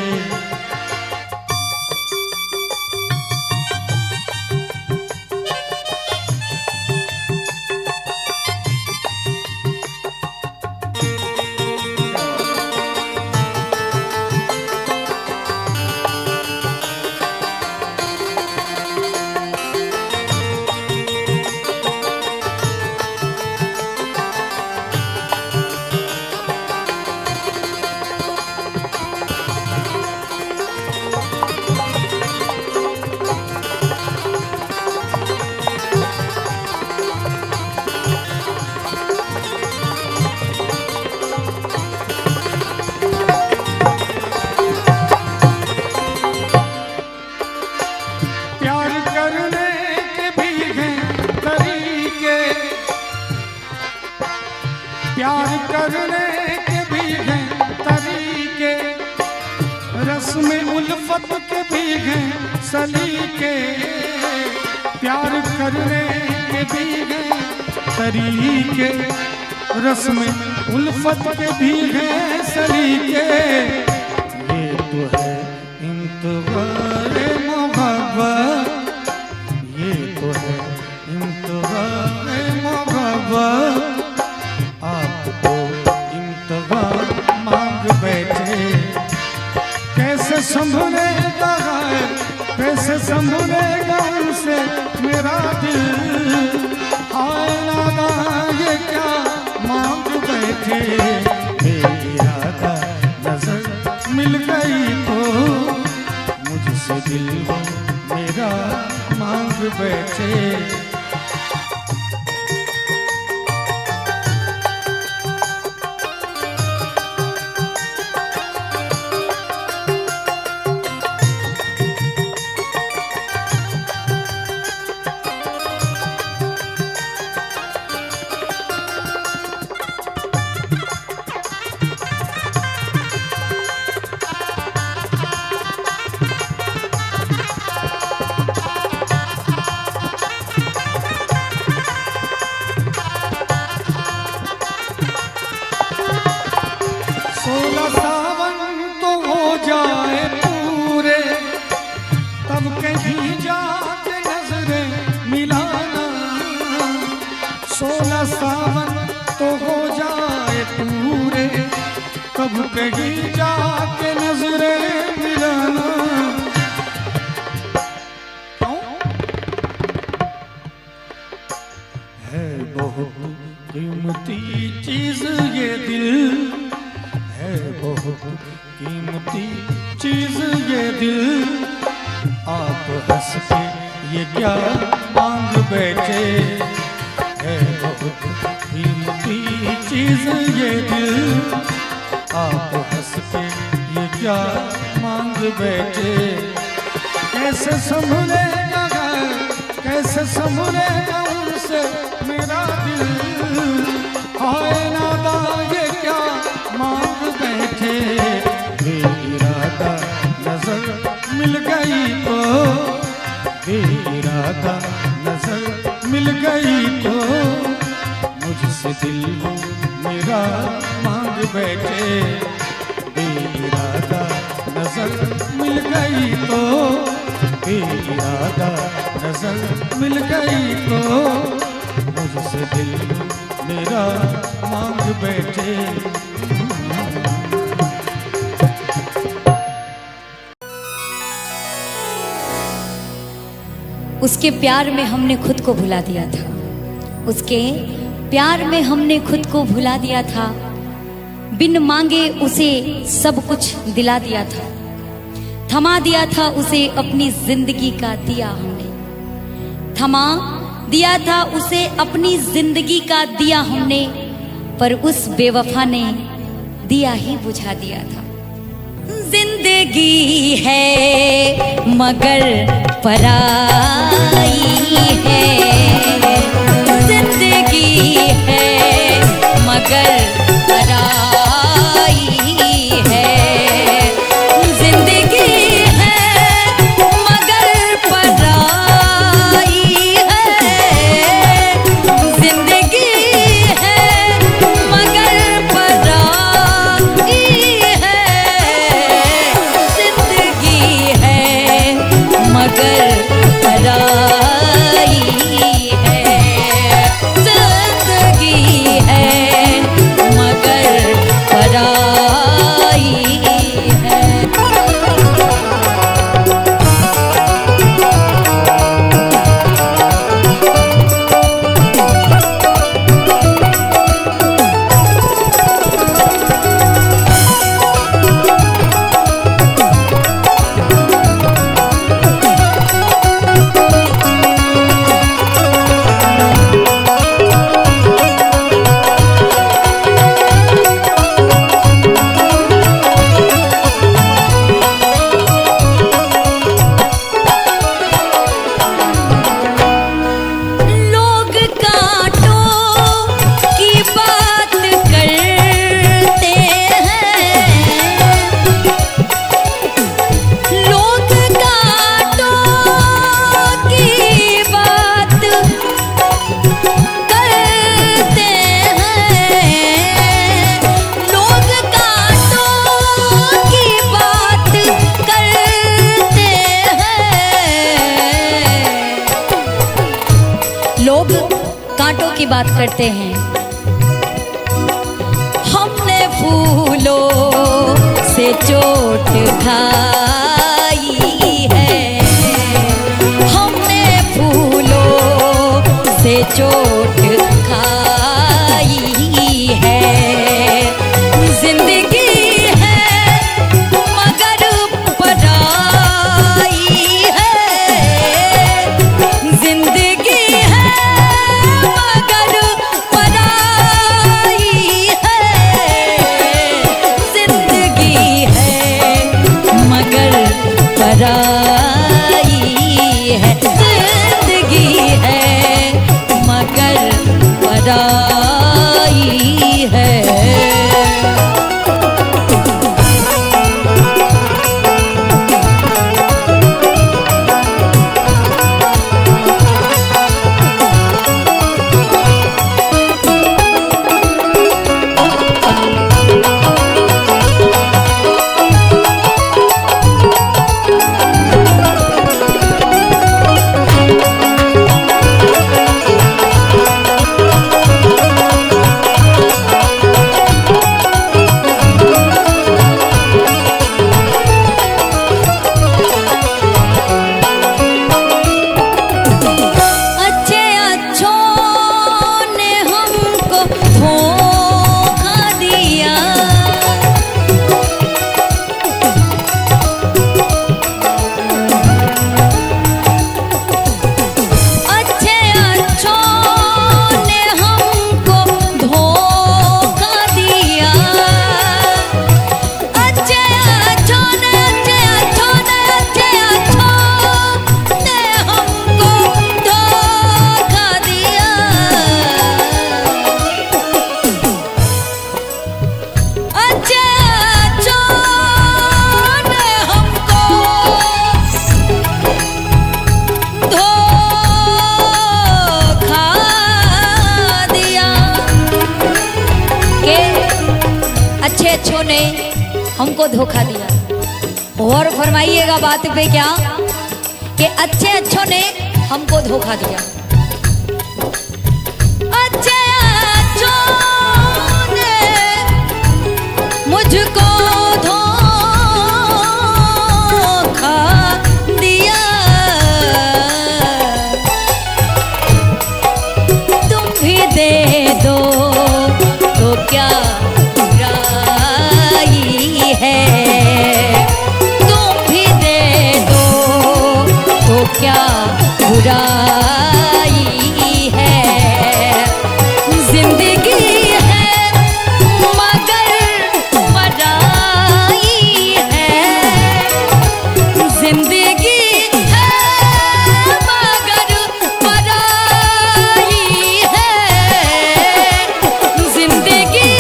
प्यार करने के भी हैं तरीके, रस्म उल्फत के भी हैं सलीके। प्यार करने के भी हैं तरीके, रस्म उल्फत के भी हैं सलीके। ये तो है इंतज़ार मोहब्बत, ये तो है इंतज़ार मोहब्बत। आप तो इंतज़ार मांग बैठे, कैसे संभलेगा है, कैसे संभलेगा उनसे मेरा दिल। हाय नादा ये क्या मांग बैठे, बेइरादा नजर मिल गई तो मुझसे दिल वो मेरा मांग बैठे। सावन तो हो जाए पूरे, कब कहीं जाके नजरें मिलाना। क्यों? है बहुत कीमती चीज ये दिल, है बहुत कीमती चीज ये दिल। आप हंस के ये क्या मांग बैठे, है बहुत कीमती चीज ये दिल। आप हंस के ये क्या मांग बैठे, कैसे संभलेगा कैसे संभलेगा उनसे मेरा दिल। हाय नादा ये क्या मांग बैठे, बेइरादा नजर मिल गई तो, बेइरादा नजर मिल गई तो मुझसे दिल मेरा मांग बैठे। बेइरादा नजर मिल गई तो, बेइरादा नजर मिल गई तो मुझसे दिल मेरा मांग बैठे। उसके प्यार में हमने खुद को भुला दिया था, उसके प्यार में हमने खुद को भुला दिया था। बिन मांगे उसे सब कुछ दिला दिया था, थमा दिया था उसे अपनी जिंदगी का दिया हमने, थमा दिया था उसे अपनी जिंदगी का दिया हमने। पर उस बेवफा ने दिया ही बुझा दिया था। जिंदगी है मगर पराई है, जिंदगी है मगर पराई है, जिंदगी है मगर पराई है, जिंदगी है मगर पराई है, जिंदगी है मगर पराई है। बात करते हैं। हमने फूलों से चोट खाई है, हमने फूलों से चोट खाई है। जिंदगी है मगर पराई है, जिंदगी है मगर पराई है, जिंदगी है मगर पराई है, जिंदगी है मगर पराई है। अच्छे अच्छों ने हमको धोखा दिया, अच्छे अच्छों ने हमको धोखा दिया, अच्छे अच्छों ने हमको धोखा दिया, अच्छे अच्छों ने हमको धोखा दिया। के अच्छे अच्छों ने हमको धोखा दिया। और फरमाइएगा बात पे क्या कि अच्छे अच्छों ने हमको धोखा दिया, अच्छे अच्छों ने मुझको धोखा दिया। तुम भी दे दो तो क्या बुराई है, तुम भी दे दो तो क्या बुराई है। जिंदगी है मगर पराई है, जिंदगी है मगर पराई है, जिंदगी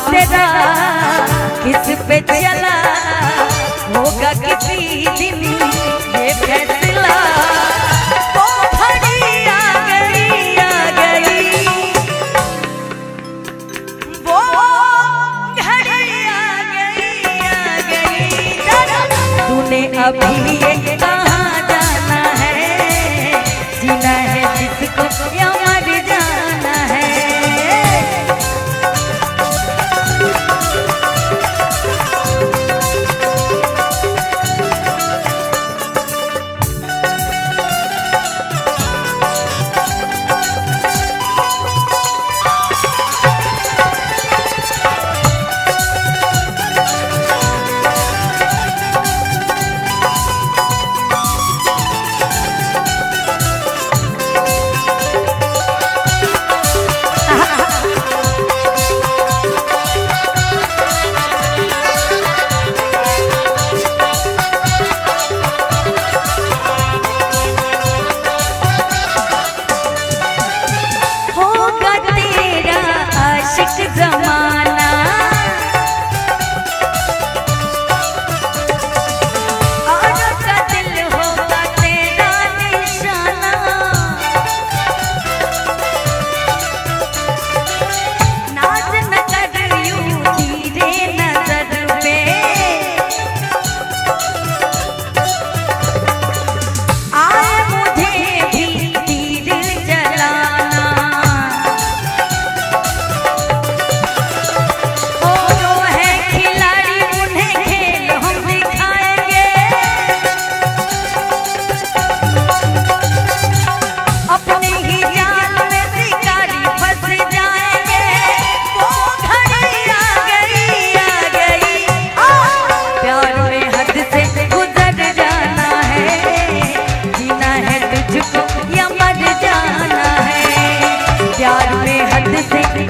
तेरा किस पे चला होगा किसी दिन ये फैसला। वो घड़ी आ गई वो घड़ी आ गई तूने अभी ये कहाँ जाना है, जीना है जिसको या मर जाना है। जमाना और का दिल होगा तेरा निशाना। नाज न कर यूं धीरे नजर पे आए मुझे भी तीर जलाना।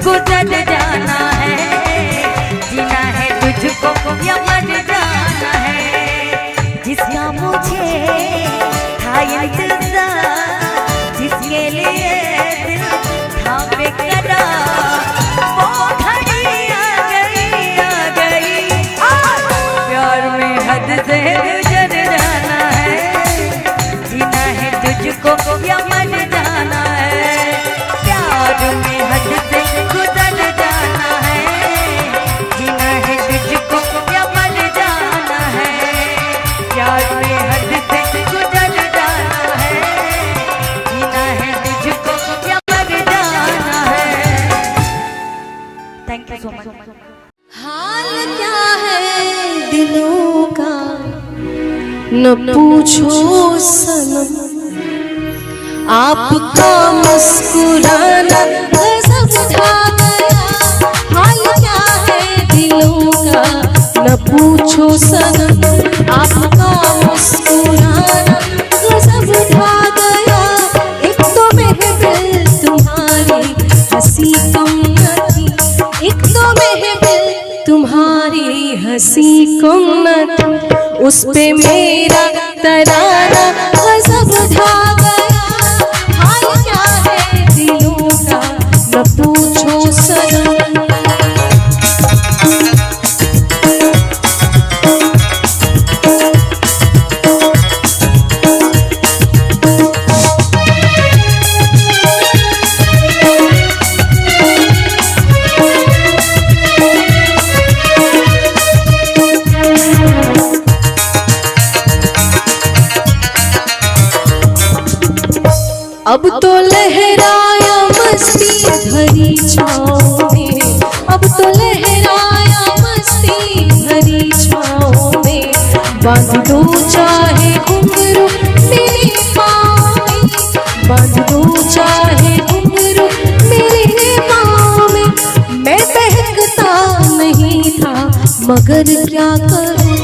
गुजर जाना है, जीना है तुझको या मर जाना है। जिसका मुझे था इंतजार, जिसके लिए दिल था बेकरार, वो घड़ी आ गई प्यार में हद से गुजर जाना है, जीना है तुझको या मर जाना है। प्यार में हद से गुजर जाना है, जीना है तुझको या मर जाना है। प्यार में हद से गुजर जाना है, जीना है तुझको या मर जाना है। Thank you so much. हाल क्या है दिलों का न पूछो सनम, आपका मुस्कुराना गजब ढा गया। हाल क्या है दिलों का न पूछो सनम, आपका मुस्कुराना गजब ढा गया। एक तो महफिल तुम्हारी हंसी कम न थी, एक तो महफिल तुम्हारी हंसी कम न थी, उस पे मेरा तराना गजब ढा गया। हाल क्या है दिलों का न पूछो सनम। अब तो लहराया मस्ती भरी छाँव में, अब तो लहराया मस्ती भरी छाँव में। बांध दो चाहे घुंघरू मेरे पाँव में, बांध दो चाहे घुंघरू मेरे पाँव में। मैं बहकता नहीं था मगर क्या करूं,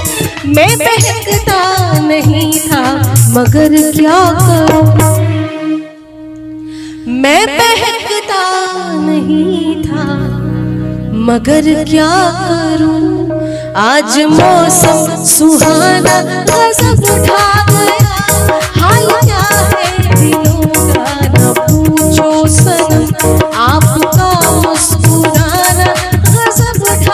मैं बहकता नहीं था मगर क्या करूं। मैं बहकता नहीं था मगर क्या करूं। आज मौसम सुहाना गजब उठा गया। हाल क्या है दिलों का न पूछो सनम, आपका मुस्कुराना गजब उठा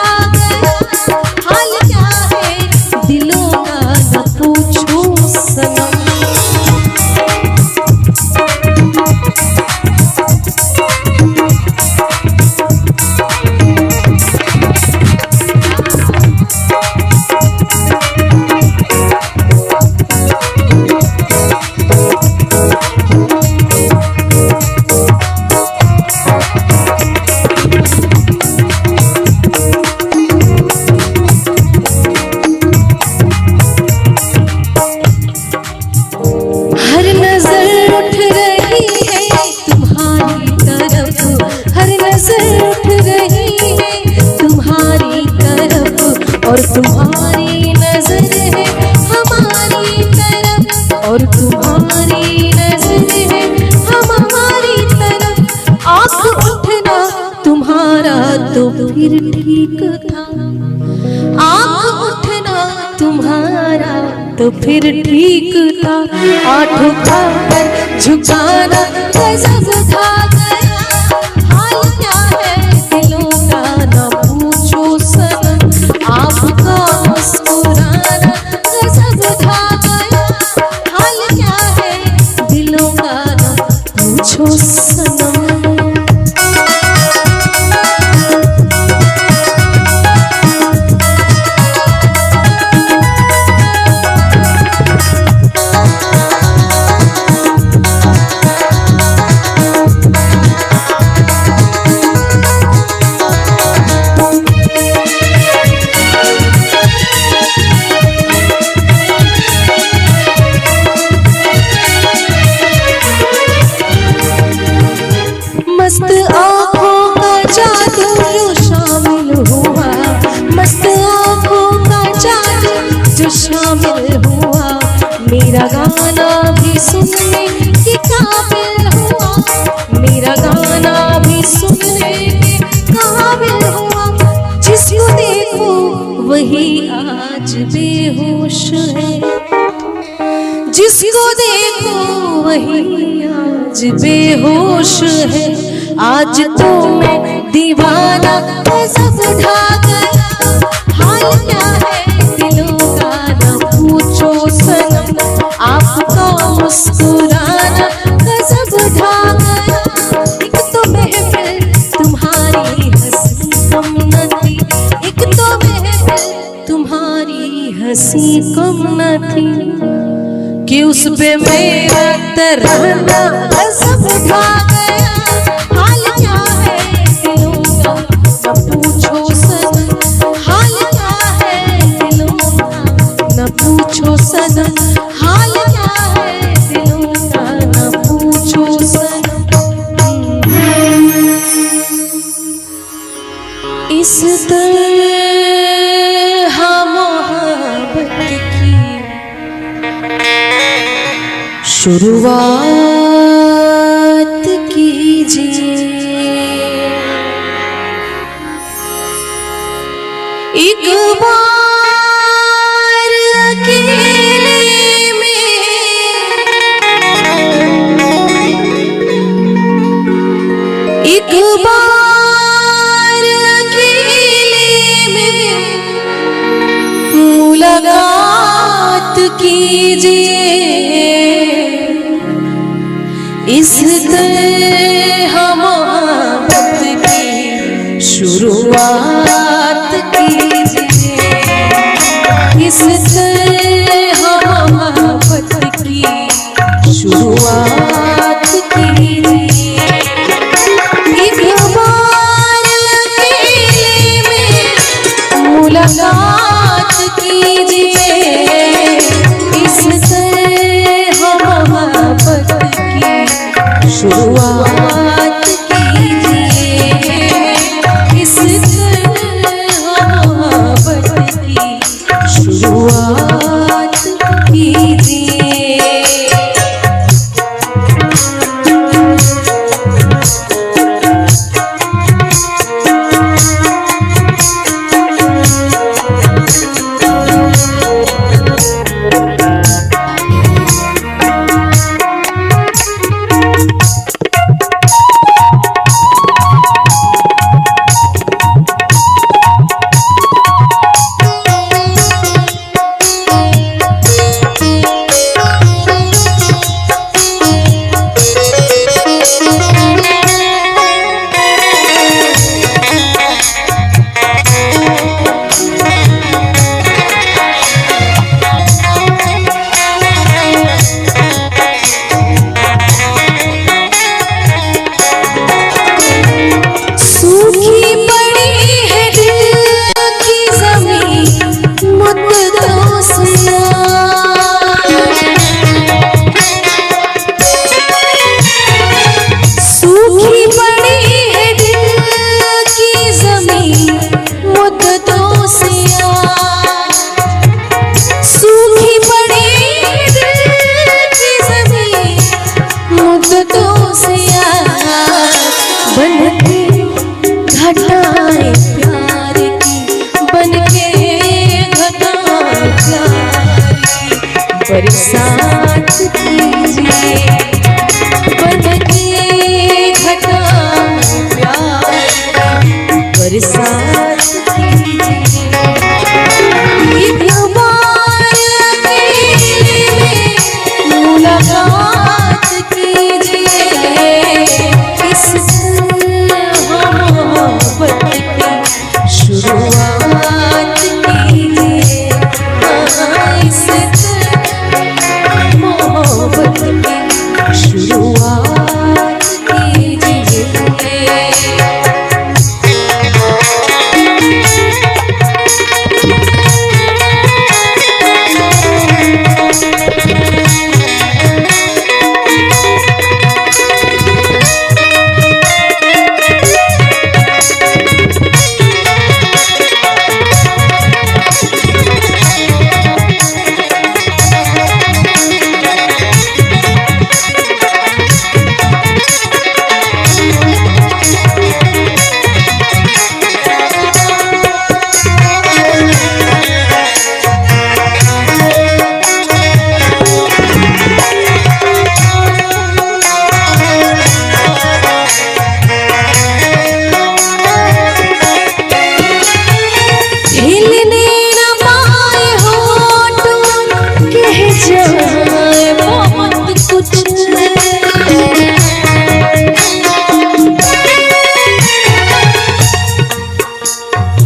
और तुम्हारी नजर है हमारी तरफ। आंख उठना तुम्हारा तो फिर ठीक था, आंख उठना तुम्हारा तो फिर ठीक था। आंखों खाकर झुकाना गजब था गया, हाल क्या है दिलों का ना पूछो सनम। आपका मुस्कुराना गजब था गया, हाल क्या है दिलों का ना पूछो सनम। मस्त आँखों का जादू जो शामिल हुआ, मस्त आँखों का जादू जो शामिल हुआ। मेरा गाना भी सुनने के काबिल हुआ, मेरा गाना भी सुनने के काबिल हुआ। जिसको देखो वही आज बेहोश है, जिसको देखो वही आज बेहोश है। आज तो मैं दीवाना गजब ढा गया, हाल क्या है दिलों का ना पूछो सनम। आपका मुस्कुराना गजब ढा गया, एक तो महफिल तुम्हारी हंसी कम न थी, एक तो महफिल तुम्हारी हंसी कम न थी कि उस पे मेरा तराना गजब ढा गया। हाल क्या है दिलों का न पूछो सनम, हाल क्या है दिलों का न पूछो सनम, हाल क्या है दिलों का न पूछो सनम। इस तरह मोहब्बत की शुरुआत कीजिए, एक बार अकेले में, एक बार अकेले में मुलाकात कीजिए। इस तरह मोहब्बत की शुरुआत कीजिए, इस तरह मोहब्बत की शुरुआत कीजिए। एक बार अकेले में मुलाकात कीजिए, इस तरह मोहब्बत की शुरुआत बरसात कीजिए, बन के घटा प्यार बरसात कीजिए। एक बार अकेले में मुलाकात कीजिए, इससे मोहब्बत की शुरुआत कीजिए, इससे मोहब्बत की शुरुआत कीजिए।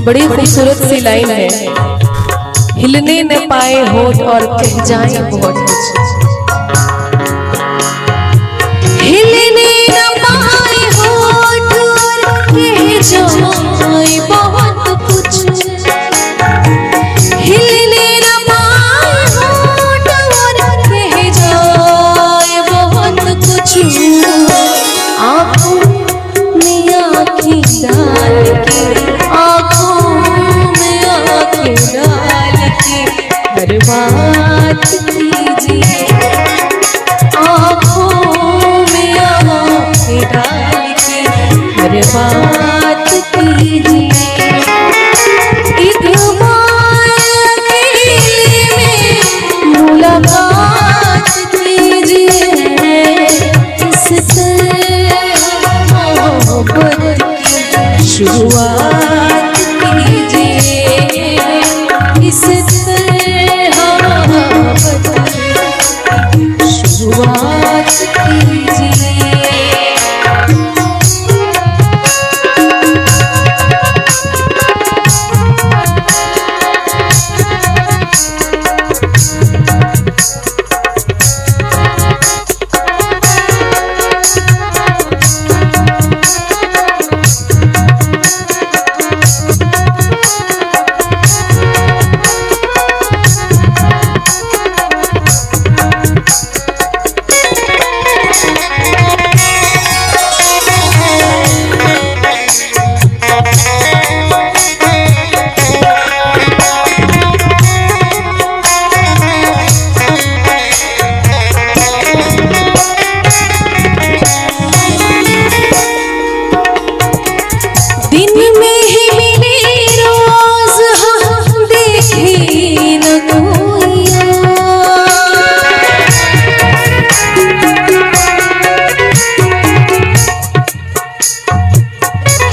बड़ी खूबसूरत सी लाइन है, हिलने न पाए होठ और कह जाए बहुत कुछ। हिलने न पाए होठ और कह जाए बहुत कुछ, हिलने न पाए होठ और कह जाए बहुत कुछ। आँखों में आँखें डाल के, आँखों में आँखें डाल के हर बात कीजिए, आँखों में आँखें डाल के हर बात कीजिए। एक बार अकेले में मुलाकात कीजिए, इससे मोहब्बत की शुरुआत कीजिए, इससे मोहब्बत की शुरुआत कीजिए।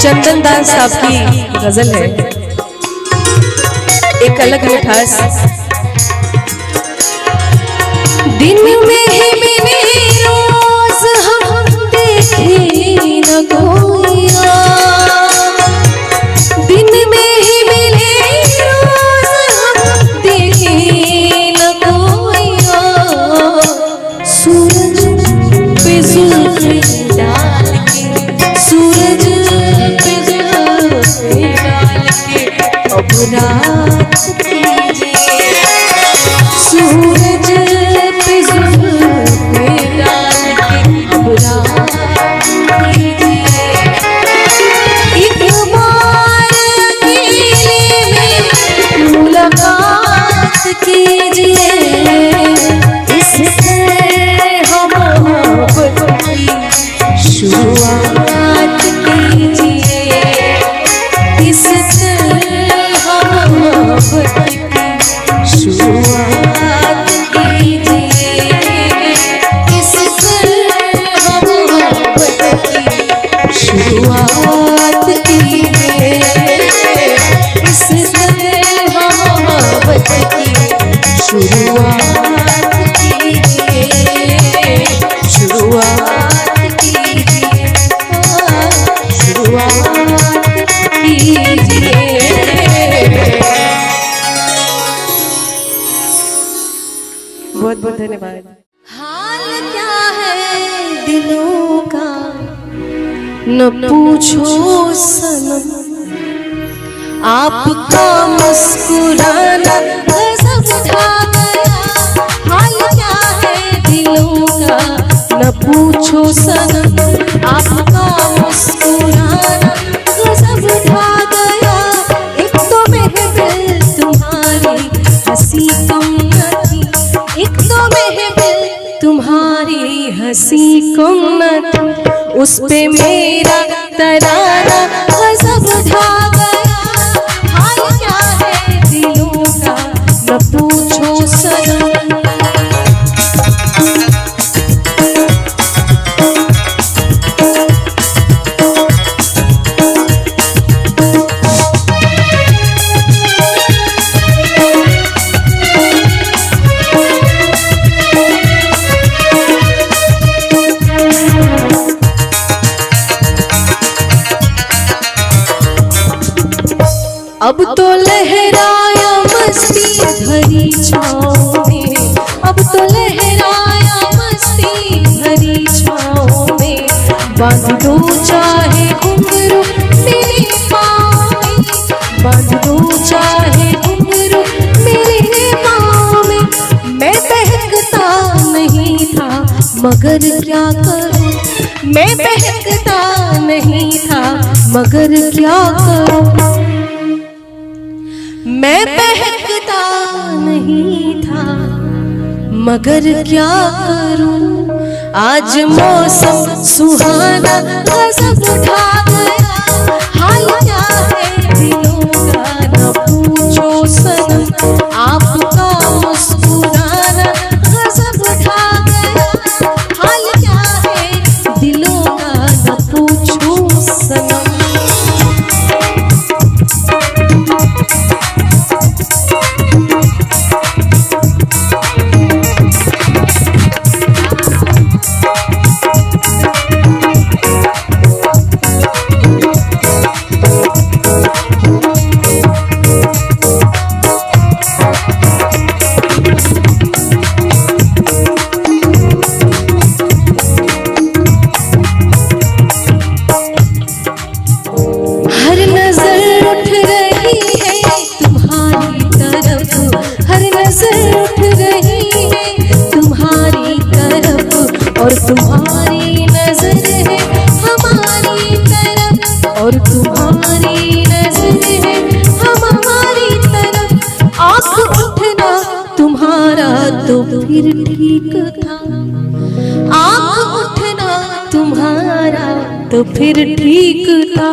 चंदन दास साहब की गजल है, एक अलग मिठास। दिन में ही मिले रोज हम देखे न कोइया, दिन में ही मिले रोज हम देखे न कोइया। सूरज पे जुल्फ़ें डाल के, सूरज पे जुल्फ़ें डाल के अब रात कीजिए, सूरज पे जुल्फ़ें डाल के अब रात कीजिए। एक बार अकेले में मुलाकात कीजिए, इससे हम मोहब्बत की शुरुआत कीजिए, इससे हम शुरुआत कीजिए, शुरुआत कीजिए। बहुत बहुत धन्यवाद। हाल क्या है दिलों का न पूछो सनम, आपका मुस्कुराना गजब ढा गया। हाल क्या है दिलों का न पूछो सनम, आपका मुस्कुराना गजब ढा गया। एक तो महफिल तुम्हारी हंसी कम न थी, एक तो महफिल तुम्हारी हंसी कम न थी, उस पे मेरा तराना गजब ढा गया। हाल क्या है दिलों का न पूछो सनम। अब तो लहराया मस्ती भरी छाँव में, अब तो लहराया मस्ती भरी छाँव में। बांध दो चाहे घुंघरू मेरे पाँव में, बांध दो चाहे घुंघरू मेरे पाँव में। मैं बहकता नहीं था मगर क्या करूं, मैं बहकता नहीं था मगर क्या करूं। मैं बहकता नहीं था मगर क्या करूं। आज मौसम सुहाना गजब ढा गया। हाल क्या है दिलों का न पूछो सनम, आपका मुस्कुराना गजब ढा गया। हाल क्या है दिलों का न पूछो सनम। हर नजर उठ रही है तुम्हारी तरफ, हर नजर उठ रही है तुम्हारी तरफ, और तुम्हारी नजर है हमारी तरफ, और तुम्हारी नजर है हमारी तरफ। आँख उठना तुम्हारा तो फिर ठीक था, आँख उठना तुम्हारा तो फिर ठीक था।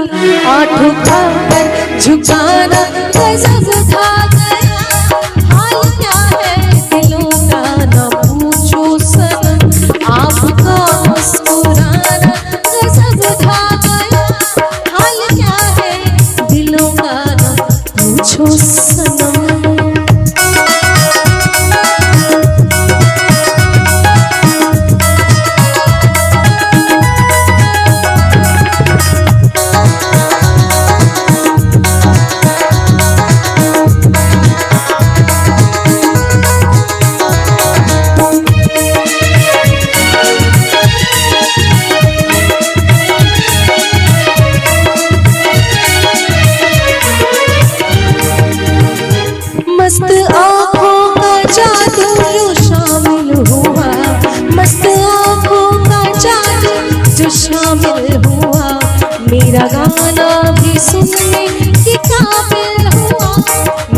आंखों खाकर झुकाना गजब ढा गया। हाल क्या है दिलों का न पूछो सनम, आपका मुस्कुराना गजब ढा गया। हाल क्या है दिलों का न पूछो सनम। मस्त आँखों का जादू जो शामिल हुआ, मस्त आँखों का जादू जो शामिल हुआ। मेरा गाना भी सुनने के काबिल हुआ,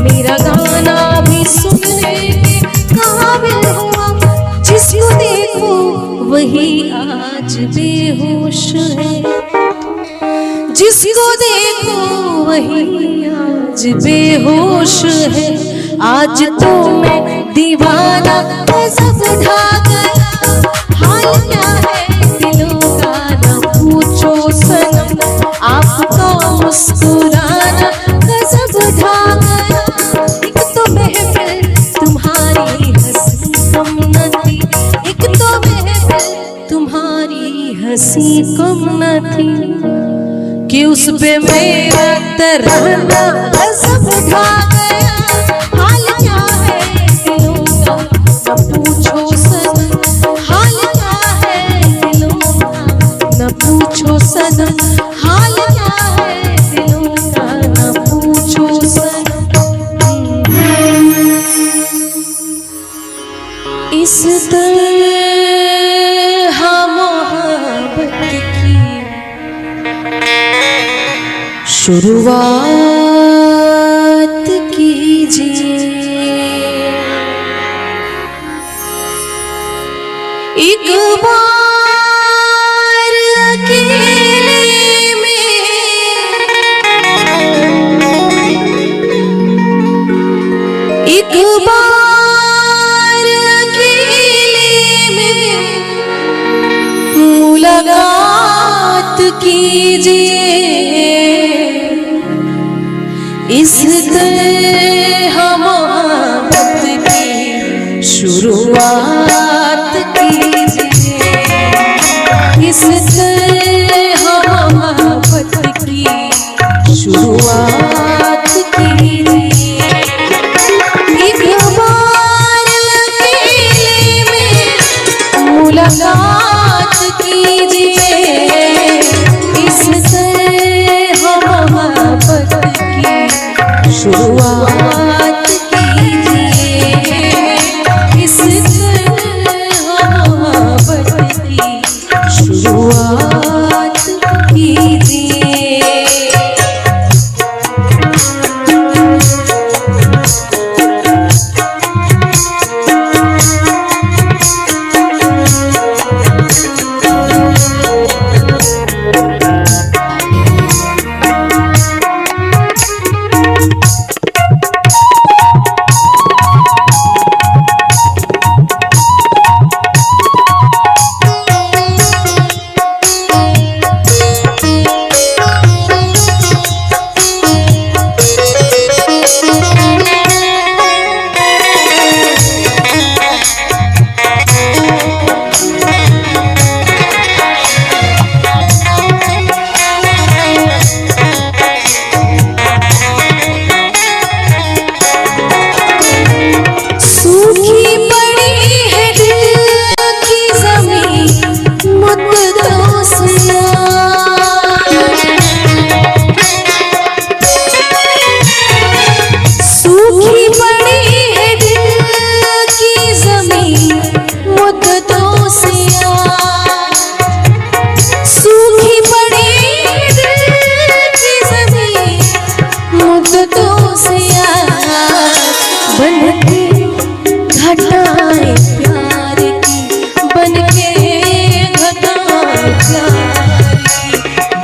मेरा गाना भी सुनने के काबिल हुआ। जिसको देखो वही आज बेहोश है, जिसको देखो वही आज बेहोश है। आज तो मैं दीवाना गजब ढा गया। हाल क्या है दिलों का न पूछो सनम, आपका मुस्कुराना गजब ढा गया। एक तो महफिल तुम्हारी हंसी हंसी कम न थी कि उस पे मेरा तराना सब ढा गया। हाल क्या है दिलों का न पूछो सनम, हाल क्या है दिलों का न पूछो सनम, हाल क्या है दिलों का न पूछो सनम। इस तरह मोहब्बत की शुरुआत कीजिए, एक बार अकेले में एक बार अकेले में मुलाकात कीजिए। इस तरह मोहब्बत की शुरुआत कीजिए, इस तरह मोहब्बत की शुरुआत कीजिए। एक बार अकेले में मुलाकात कीजिए, इस तरह मोहब्बत की शुरुआत कीजिए, इस तरह मोहब्बत की शुरुआत कीजिए।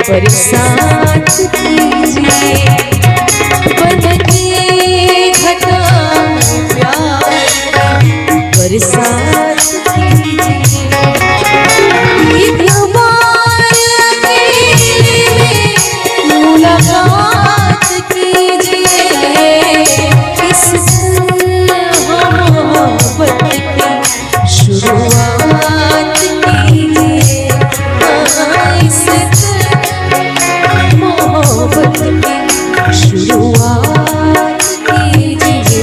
बरसात कीजिए, बनके घटा प्यार की बरसात कीजिए। एक बार अकेले में मुलाकात कीजिए, इस तरह मोहब्बत की शुरुआत कीजिए, इस मोहब्बत की शुरुआत कीजिए।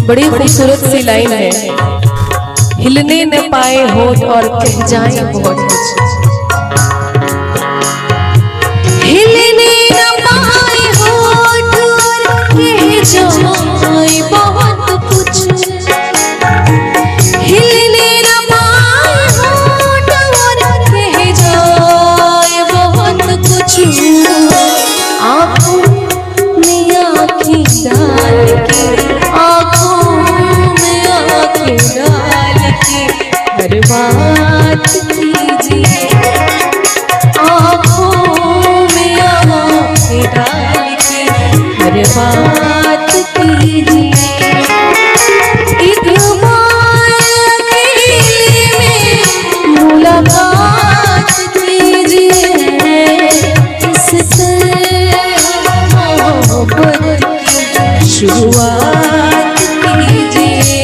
बड़ी खूबसूरत सी लाइन है, हिलने न पाए होठ और कह जाए बहुत कुछ। हिलने न पाए होठ और कह जाए बहुत कुछ। हिलने न पाए होठ और कह जाए बहुत कुछ। आँखों में आँखें डाल के, आँखों में आँखें डाल के हर बात कीजिए। आँखों में आँखें डाल के हर बात कीजिए। एक बार अकेले में मुलाकात कीजिए। इससे मोहब्बत की शुरुआत कीजिए।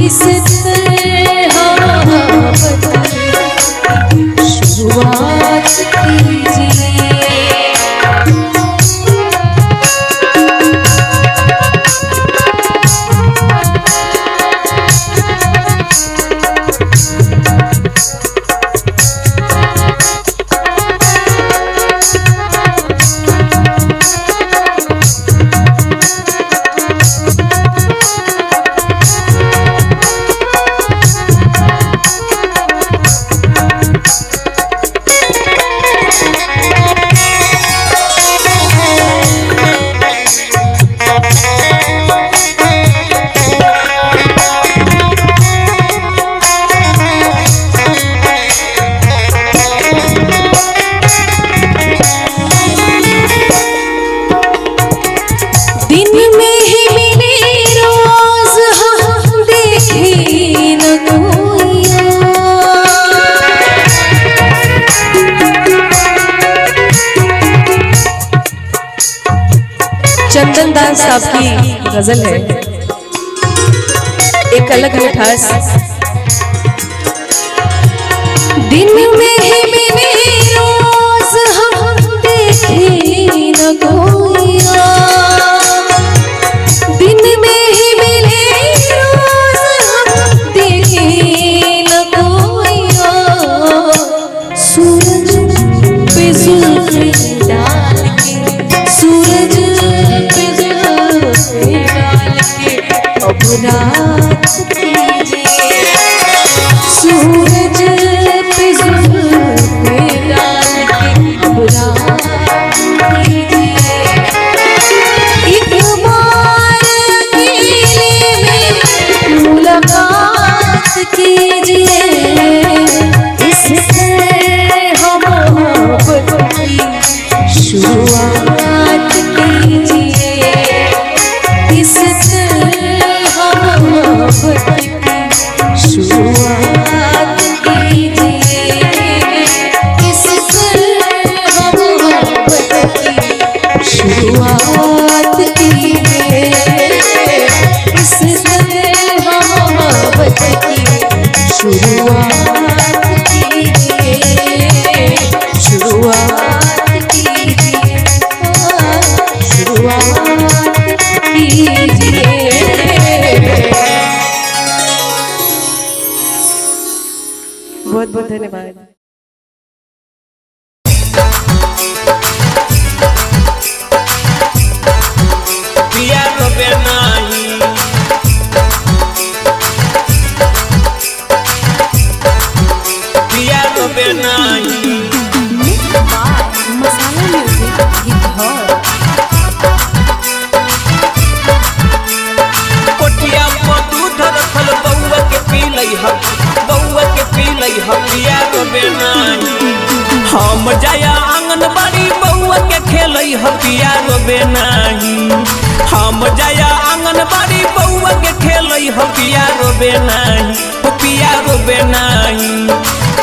इससे मोहब्बत की शुरुआत कीजिए। चंदन दास साहब की गजल है, एक अलग मिठास। दिन में ही मिले रोज हम देखे न कोइया। दिन में ही मिले रोज हम देखे न कोइया। सूरज पे जुल्फ़ें डाल के, सूरज पे जुल्फ़ें डाल के अब रात कीजिए। सूरज पे जुल्फ़ें डाल के अब रात कीजिए। एक बार अकेले में मुलाकात कीजिए। इससे हम मोहब्बत की शुरुआत कीजिए। इससे हम मोहब्बत की शुरुआत कीजिए। इससे हम मोहब्बत की शुरुआत कीजिए। इससे हम मोहब्बत की शुरुआत कीजिए। शुरुआत कीजिए। शुरुआत कीजिए। बहुत बहुत धन्यवाद। पिया रोबे नाही, पिया रोबे नाही। मसाला म्यूजिक गिटार। कोठिया पर दूध रखल बउआ के पी लई ह, बउआ के पी लई ह। पिया रोबे नाही। हम जाया आंगनबाड़ी बउआ के खेलई ह। पिया रोबे नाही। हम जाया आंगनबाड़ी बउआ के खेलई ह। पिया रोबे नाही, पिया रोबे नाही।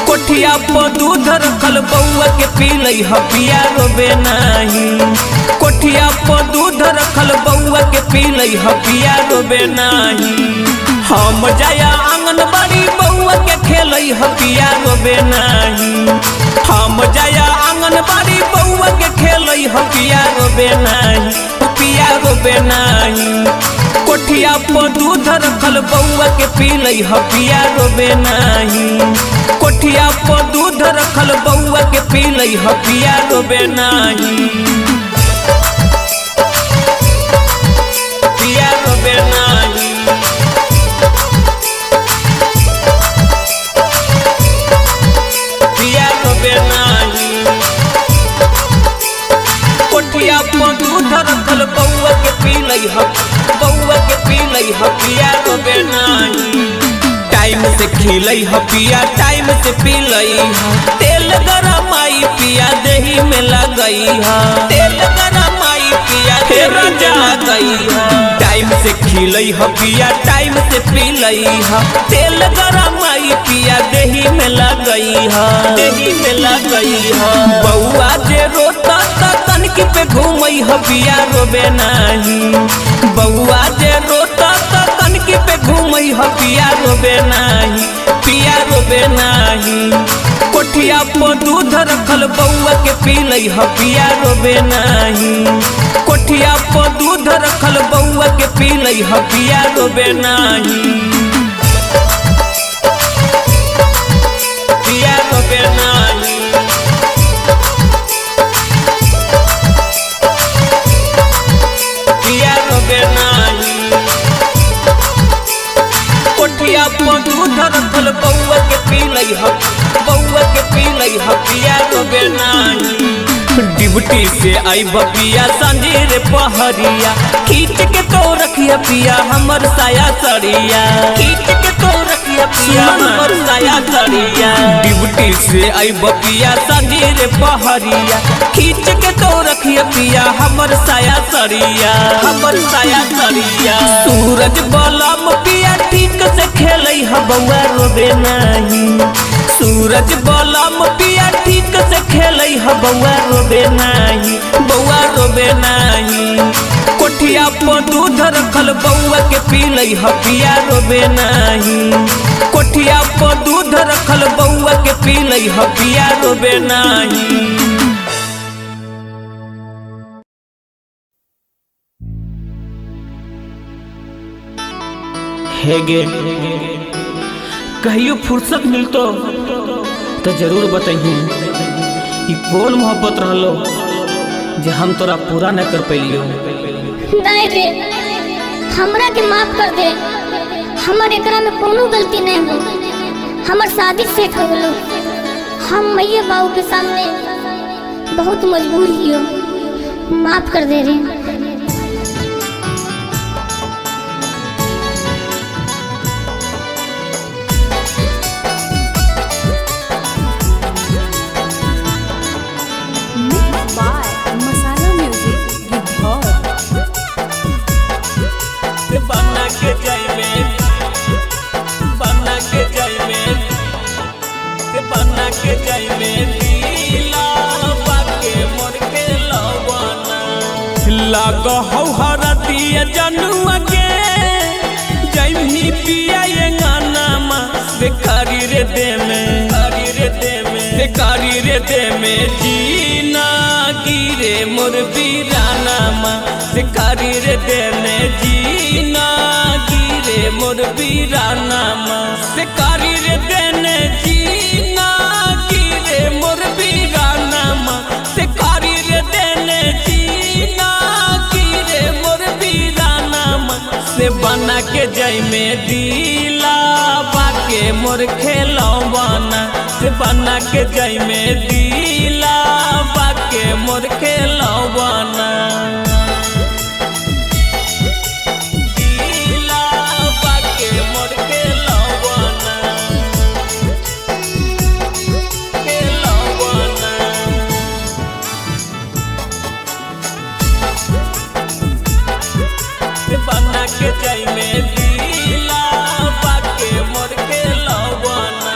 कोठिया पर दूध रखल बउआ के पी लई ह। पिया रोबे नाही। कोठिया पर दूध रखल बउआ के पी लई ह। पिया रोबे नाही। हम जाया आंगनबाड़ी बउआ के खेलई ह। पिया रोबे नाही। हम जाया आंगनबाड़ी बउआ के खेलई ह। पिया रोबे नाही, पिया रोबे नाही। कोठिया कोठिया पर दूध रखल बउआ के पीलई ह पिया रोबे नाही। कोठिया पर दूध रखल बउआ के पीलई ह पिया रोबे नाही। पिया रोबे नाही। पिया रोबे नाही। कोठिया पर दूध रखल बउआ के पीलई ह बउआ के पीलई ह पिया रोबे नाही। टाइम से खिलई ह पिया टाइम से पीलई ह। तेल गरम आई पिया देही में लगई ह। तेल गरम आई पिया तेरा जा गई ह। टाइम से खिलई ह पिया टाइम से पीलई ह। तेल गरम आई पिया देही में लगई ह। देही में लगई ह। बउआ जे रोता तनकी पे घूमई ह पिया रोबे नाही। बउआ जे रोता तनकी पे घूमई ह पिया रोबे नाही। पिया रोबे नाही। कोठिया पर दूध रखल बउआ के पीलई ह पिया रोबे नाही। कोठिया पर दूध रखल बउआ के पीलई ह पिया रोबे नाही। पिया रोबे नाही। पिया रोबे नाही। कोठिया पर दूध रखल बउआ के पीलई ह बउआ के पीलई ह पिया रोबे नाही। डिबटी से आई बपिया संजीर पहरिया खींच के तो रखिया पिया हमर साया सड़िया। खींच के तो रखिया पिया हमर साया सड़िया। डिबटी से आई बपिया संजीर पहरिया खींच के तो रखिया पिया हमर साया सड़िया। हमर साया सड़िया। सूरज बलम पिया ठीक से खेलई ह बउआ रोबे नाही। सूरज बलम पिया ठीक से खेलई ह बउआ रोबे नाही। बउआ रोबे नाही। कोठिया पर दूध रखल बउआ के पीलई ह पिया रोबे नाही। कोठिया पर दूध रखल बउआ के पीलई ह पिया रोबे नाही। हेगे कहियो फुर्सत मिलतो तो जरूर बताइए कि कौन मोहब्बत रहलो जे हम तोरा पूरा न कर पैलियो। नहीं रे, हमरा के माफ कर दे। हमर एकरा में कोनो गलती नहीं हो। हमर शादी सेट हो गलो। हम मैया बाबू के सामने बहुत मजबूर हियो। माफ कर दे रे। बना के जाइबे बना के जाइबे बना के जाइबे दिला बाके मोर के लवाना। लाग हौ हरतिया जनुआ के जइमी पिया ये गाना मा बेकारी रे दे में कारी रे दे में बेकारी रे दे में जीना गिरे मोर बीराना मा बेकारी रे दे में जीना गिरे मोर बीराना मा बेकारी रे देने जीना गिरे मोर बीराना मा बेकारी रे देने जीना गिरे मोर बीराना मा से बना के जाई में दिला बाके मोर खेलवाना। से बना के जाई में दिला बाके मोर खेलवाना। बना के जाई में दिला बाके मोर के लवाना।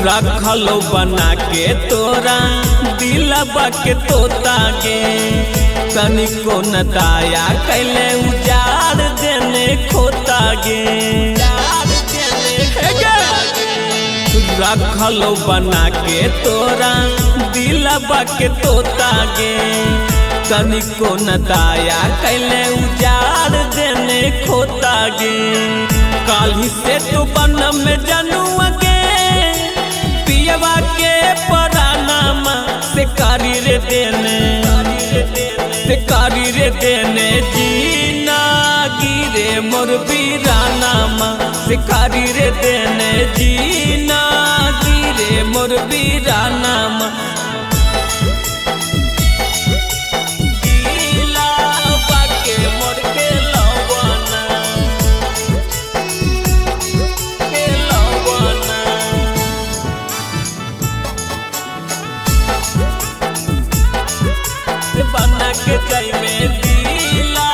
रखलो बना के तोरा दिला बाके तोता गे तनिको न दाया कैले उजाड़ देने खोता गे। रखलो बना के तोरा दिला बाके तोता गे तनिको न दाया कैले उजाड़ देने खोता गे काली से तो बन में जनुआ के पियवा के परानामा से कारी रे देने जीना गिरे मोर बीरानामा से कारी रे देने जीना गिरे मोर बीरानामा बना के जाई में दिला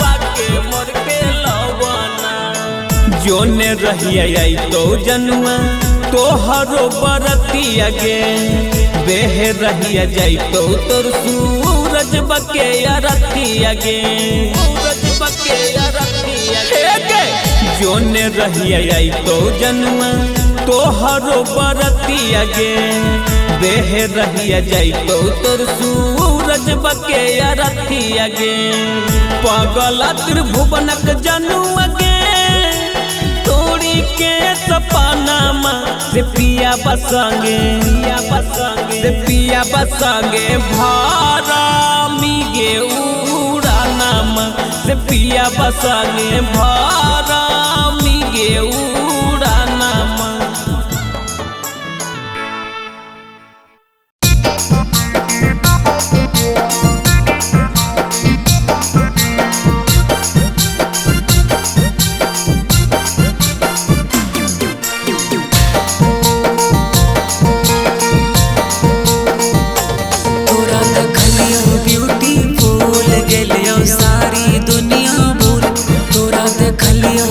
बाके मोर के लवाना जोने रहिया आई तो जनुआ तोहरो बरतिया गे बेह रहिया जाई तो तोर सूरज बके रतिया गे सूरज बके रतिया गे जोने रहिया आई तो जनुआ तोहरो बरतिया गे बेह रहिया जाई तो तोर सूरज बके रतिया गे पगला त्रिभुवनक जनुआ गे तोड़ी के सपनामा से पिया बसंगे भारा मिगे उड़ानामा से पिया बसंगे भारा मिगे उड़ानामा सारी दुनिया बोल तोरा देखलियो